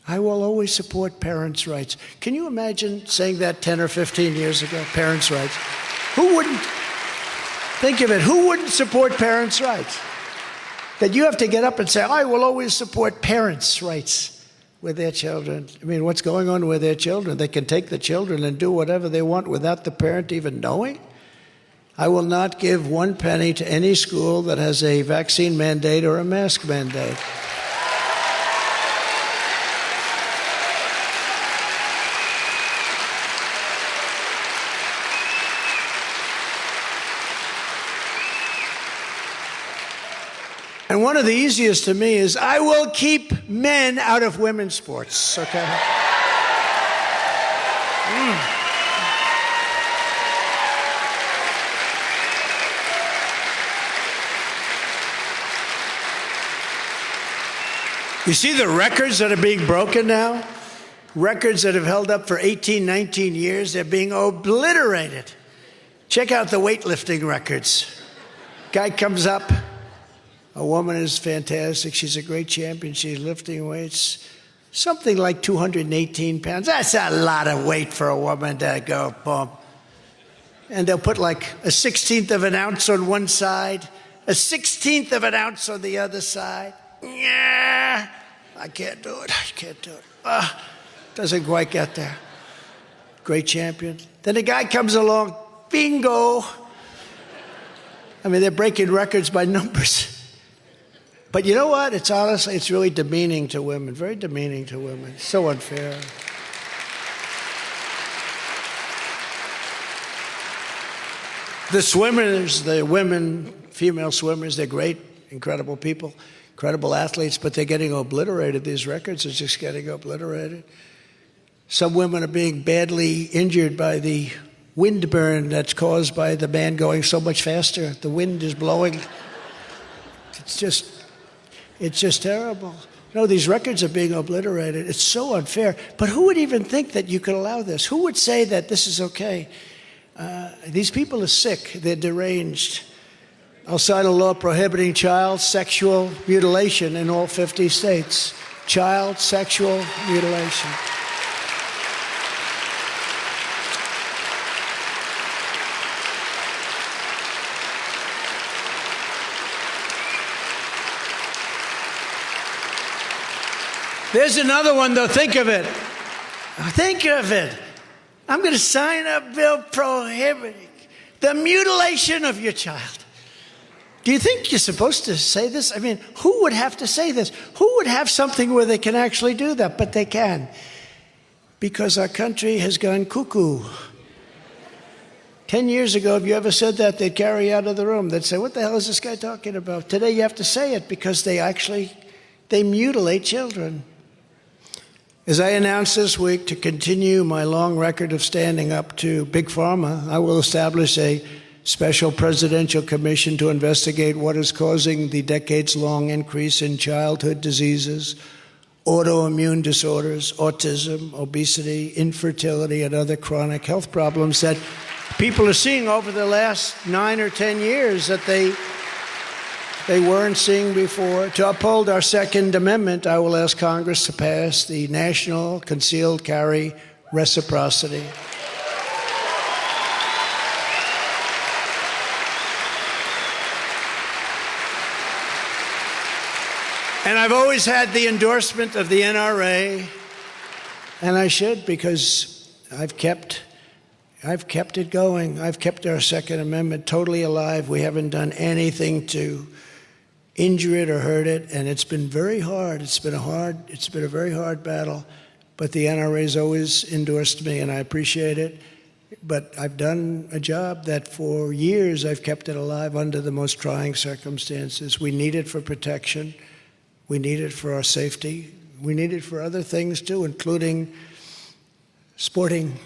I will always support parents' rights. Can you imagine saying that 10 or 15 years ago, parents' rights? Who wouldn't? Think of it. Who wouldn't support parents' rights? That you have to get up and say, I will always support parents' rights with their children. I mean, what's going on with their children? They can take the children and do whatever they want without the parent even knowing? I will not give 1 penny to any school that has a vaccine mandate or a mask mandate. And one of the easiest to me is I will keep men out of women's sports, okay? You see the records that are being broken now? Records that have held up for 18, 19 years, they're being obliterated. Check out the weightlifting records. Guy comes up. A woman is fantastic. She's a great champion. She's lifting weights. Something like 218 pounds. That's a lot of weight for a woman to go boom. And they'll put like a 1/16 of an ounce on one side, a 1/16 of an ounce on the other side. Yeah, I can't do it. I can't do it. Doesn't quite get there. Great champion. Then a guy comes along. Bingo. I mean, they're breaking records by numbers. But you know what? It's really demeaning to women, very demeaning to women. So unfair. The swimmers, the women, female swimmers, they're great, incredible people, incredible athletes, but they're getting obliterated. These records are just getting obliterated. Some women are being badly injured by the wind burn that's caused by the man going so much faster. The wind is blowing. It's just terrible. No, these records are being obliterated. It's so unfair. But who would even think that you could allow this? Who would say that this is okay? These people are sick. They're deranged. I'll sign a law prohibiting child sexual mutilation in all 50 states. Child sexual mutilation. There's another one, though. Think of it. Think of it. I'm going to sign a bill prohibiting the mutilation of your child. Do you think you're supposed to say this? I mean, who would have to say this? Who would have something where they can actually do that? But they can. Because our country has gone cuckoo. 10 years ago, if you ever said that, they'd carry you out of the room. They'd say, what the hell is this guy talking about? Today, you have to say it because they mutilate children. As I announced this week, to continue my long record of standing up to Big Pharma, I will establish a special presidential commission to investigate what is causing the decades-long increase in childhood diseases, autoimmune disorders, autism, obesity, infertility, and other chronic health problems that people are seeing over the last 9 or 10 years that they weren't seeing before. To uphold our Second Amendment, I will ask Congress to pass the National Concealed Carry Reciprocity. And I've always had the endorsement of the NRA, and I should, because I've kept it going. I've kept our Second Amendment totally alive. We haven't done anything to injure it or hurt it, and it's been very hard. It's been a very hard battle, but the NRA's always endorsed me, and I appreciate it. But I've done a job that for years I've kept it alive under the most trying circumstances. We need it for protection. We need it for our safety. We need it for other things too, including sporting,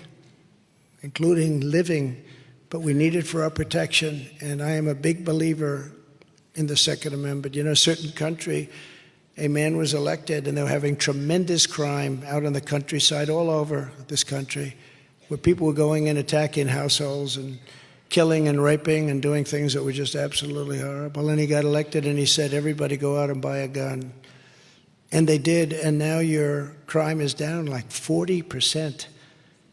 including living, but we need it for our protection. And I am a big believer in the Second Amendment. You know, a certain country, a man was elected and they were having tremendous crime out in the countryside all over this country, where people were going in, attacking households and killing and raping and doing things that were just absolutely horrible. And he got elected and he said, everybody go out and buy a gun. And they did, and now your crime is down like 40%.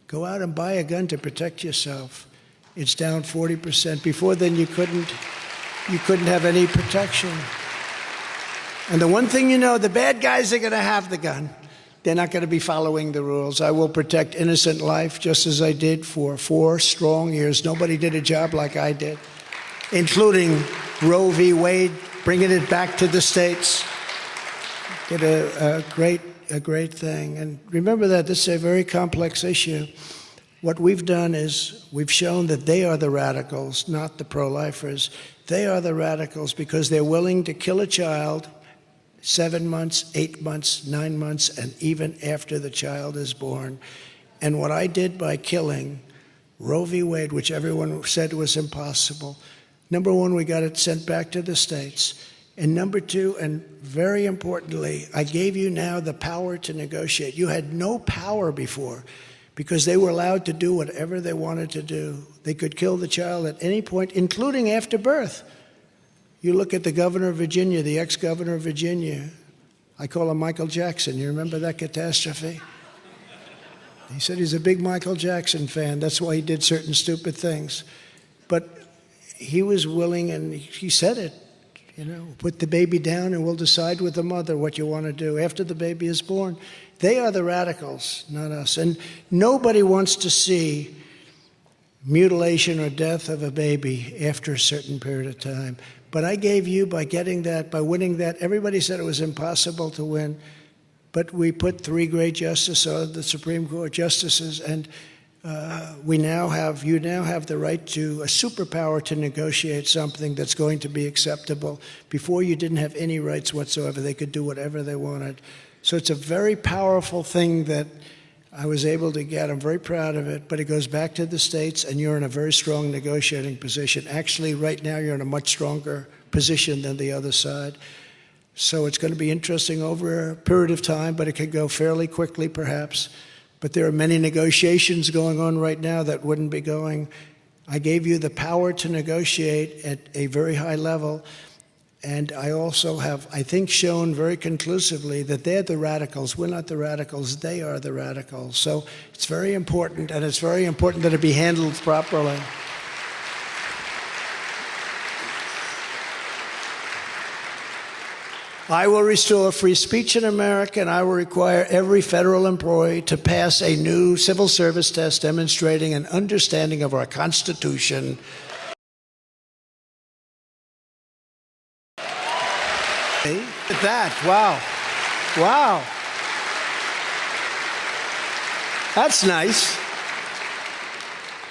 Go out and buy a gun to protect yourself. It's down 40%. Before then, you couldn't have any protection. And the one thing you know, the bad guys are going to have the gun. They're not going to be following the rules. I will protect innocent life just as I did for 4 strong years. Nobody did a job like I did, including Roe v. Wade, bringing it back to the states. Did a great thing. And remember that this is a very complex issue. What we've done is we've shown that they are the radicals, not the pro-lifers. They are the radicals because they're willing to kill a child 7 months, 8 months, 9 months, and even after the child is born. And what I did by killing Roe v. Wade, which everyone said was impossible, number one, we got it sent back to the states. And number two, and very importantly, I gave you now the power to negotiate. You had no power before because they were allowed to do whatever they wanted to do. They could kill the child at any point, including after birth. You look at the governor of Virginia, the ex-governor of Virginia. I call him Michael Jackson. You remember that catastrophe? He said he's a big Michael Jackson fan. That's why he did certain stupid things. But he was willing, and he said it, you know, put the baby down and we'll decide with the mother what you want to do after the baby is born. They are the radicals, not us. And nobody wants to see mutilation or death of a baby after a certain period of time. But I gave you, by getting that, by winning that, everybody said it was impossible to win. But we put 3 great justices on the Supreme Court justices, and you now have the right to a superpower to negotiate something that's going to be acceptable. Before, you didn't have any rights whatsoever. They could do whatever they wanted. So it's a very powerful thing that I was able to get. I'm very proud of it, but it goes back to the states, and you're in a very strong negotiating position. Actually, right now, you're in a much stronger position than the other side. So it's going to be interesting over a period of time, but it could go fairly quickly, perhaps. But there are many negotiations going on right now that wouldn't be going. I gave you the power to negotiate at a very high level. And I also have, I think, shown very conclusively that they're the radicals. We're not the radicals. They are the radicals. So it's very important, and it's very important that it be handled properly. I will restore free speech in America, and I will require every federal employee to pass a new civil service test demonstrating an understanding of our Constitution. Look at that. Wow. Wow. That's nice.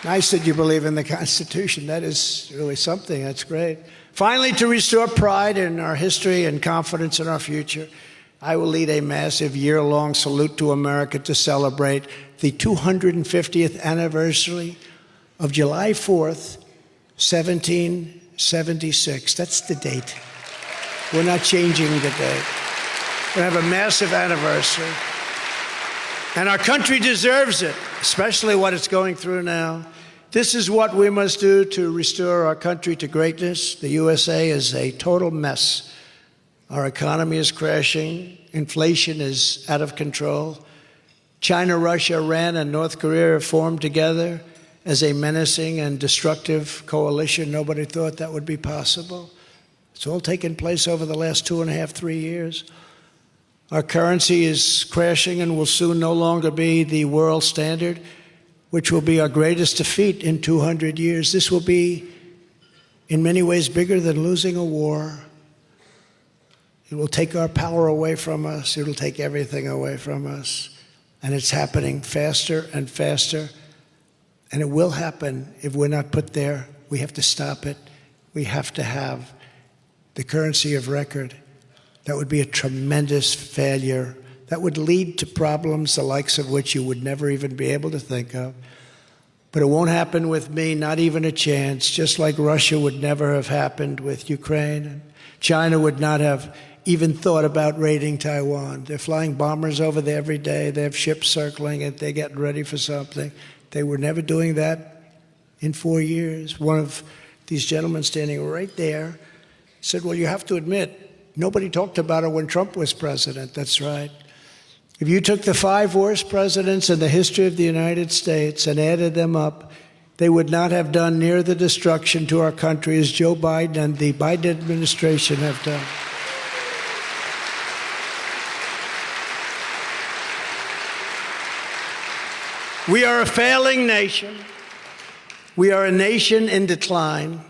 Nice that you believe in the Constitution. That is really something. That's great. Finally, to restore pride in our history and confidence in our future, I will lead a massive year-long salute to America to celebrate the 250th anniversary of July 4th, 1776. That's the date. We're not changing the date. We have a massive anniversary. And our country deserves it, especially what it's going through now. This is what we must do to restore our country to greatness. The USA is a total mess. Our economy is crashing. Inflation is out of control. China, Russia, Iran, and North Korea have formed together as a menacing and destructive coalition. Nobody thought that would be possible. It's all taken place over the last 2.5, 3 years. Our currency is crashing and will soon no longer be the world standard, which will be our greatest defeat in 200 years. This will be, in many ways, bigger than losing a war. It will take our power away from us. It will take everything away from us. And it's happening faster and faster. And it will happen if we're not put there. We have to stop it. We have to have the currency of record. That would be a tremendous failure. That would lead to problems the likes of which you would never even be able to think of. But it won't happen with me, not even a chance, just like Russia would never have happened with Ukraine. And China would not have even thought about raiding Taiwan. They're flying bombers over there every day. They have ships circling it. They're getting ready for something. They were never doing that in 4 years. One of these gentlemen standing right there said, well, you have to admit, nobody talked about it when Trump was president. That's right. If you took the 5 worst presidents in the history of the United States and added them up, they would not have done near the destruction to our country as Joe Biden and the Biden administration have done. We are a failing nation. We are a nation in decline.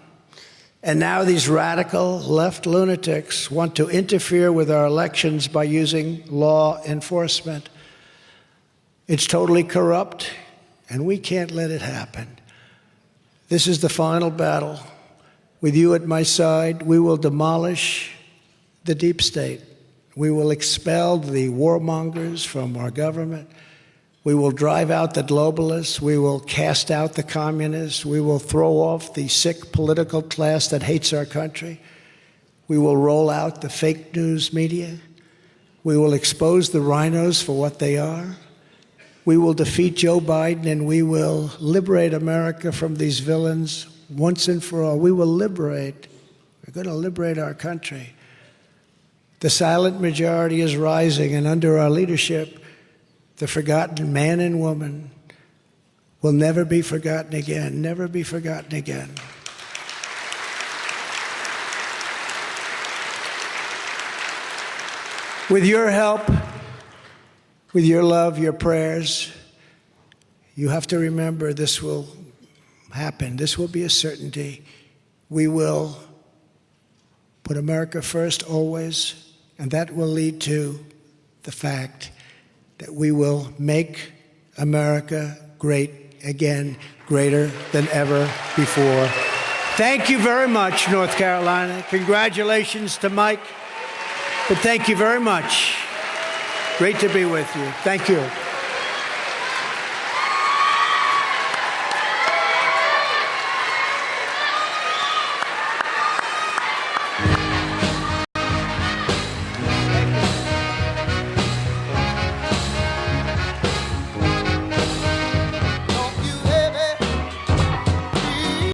And now these radical left lunatics want to interfere with our elections by using law enforcement. It's totally corrupt, and we can't let it happen. This is the final battle. With you at my side, we will demolish the deep state. We will expel the warmongers from our government. We will drive out the globalists. We will cast out the communists. We will throw off the sick political class that hates our country. We will roll out the fake news media. We will expose the rhinos for what they are. We will defeat Joe Biden, and we will liberate America from these villains once and for all. We will liberate. We're going to liberate our country. The silent majority is rising, and under our leadership, the forgotten man and woman will never be forgotten again, never be forgotten again. With your help, with your love, your prayers, you have to remember this will happen. This will be a certainty. We will put America first always, and that will lead to the fact that we will make America great again, greater than ever before. Thank you very much, North Carolina. Congratulations to Mike. But thank you very much. Great to be with you. Thank you.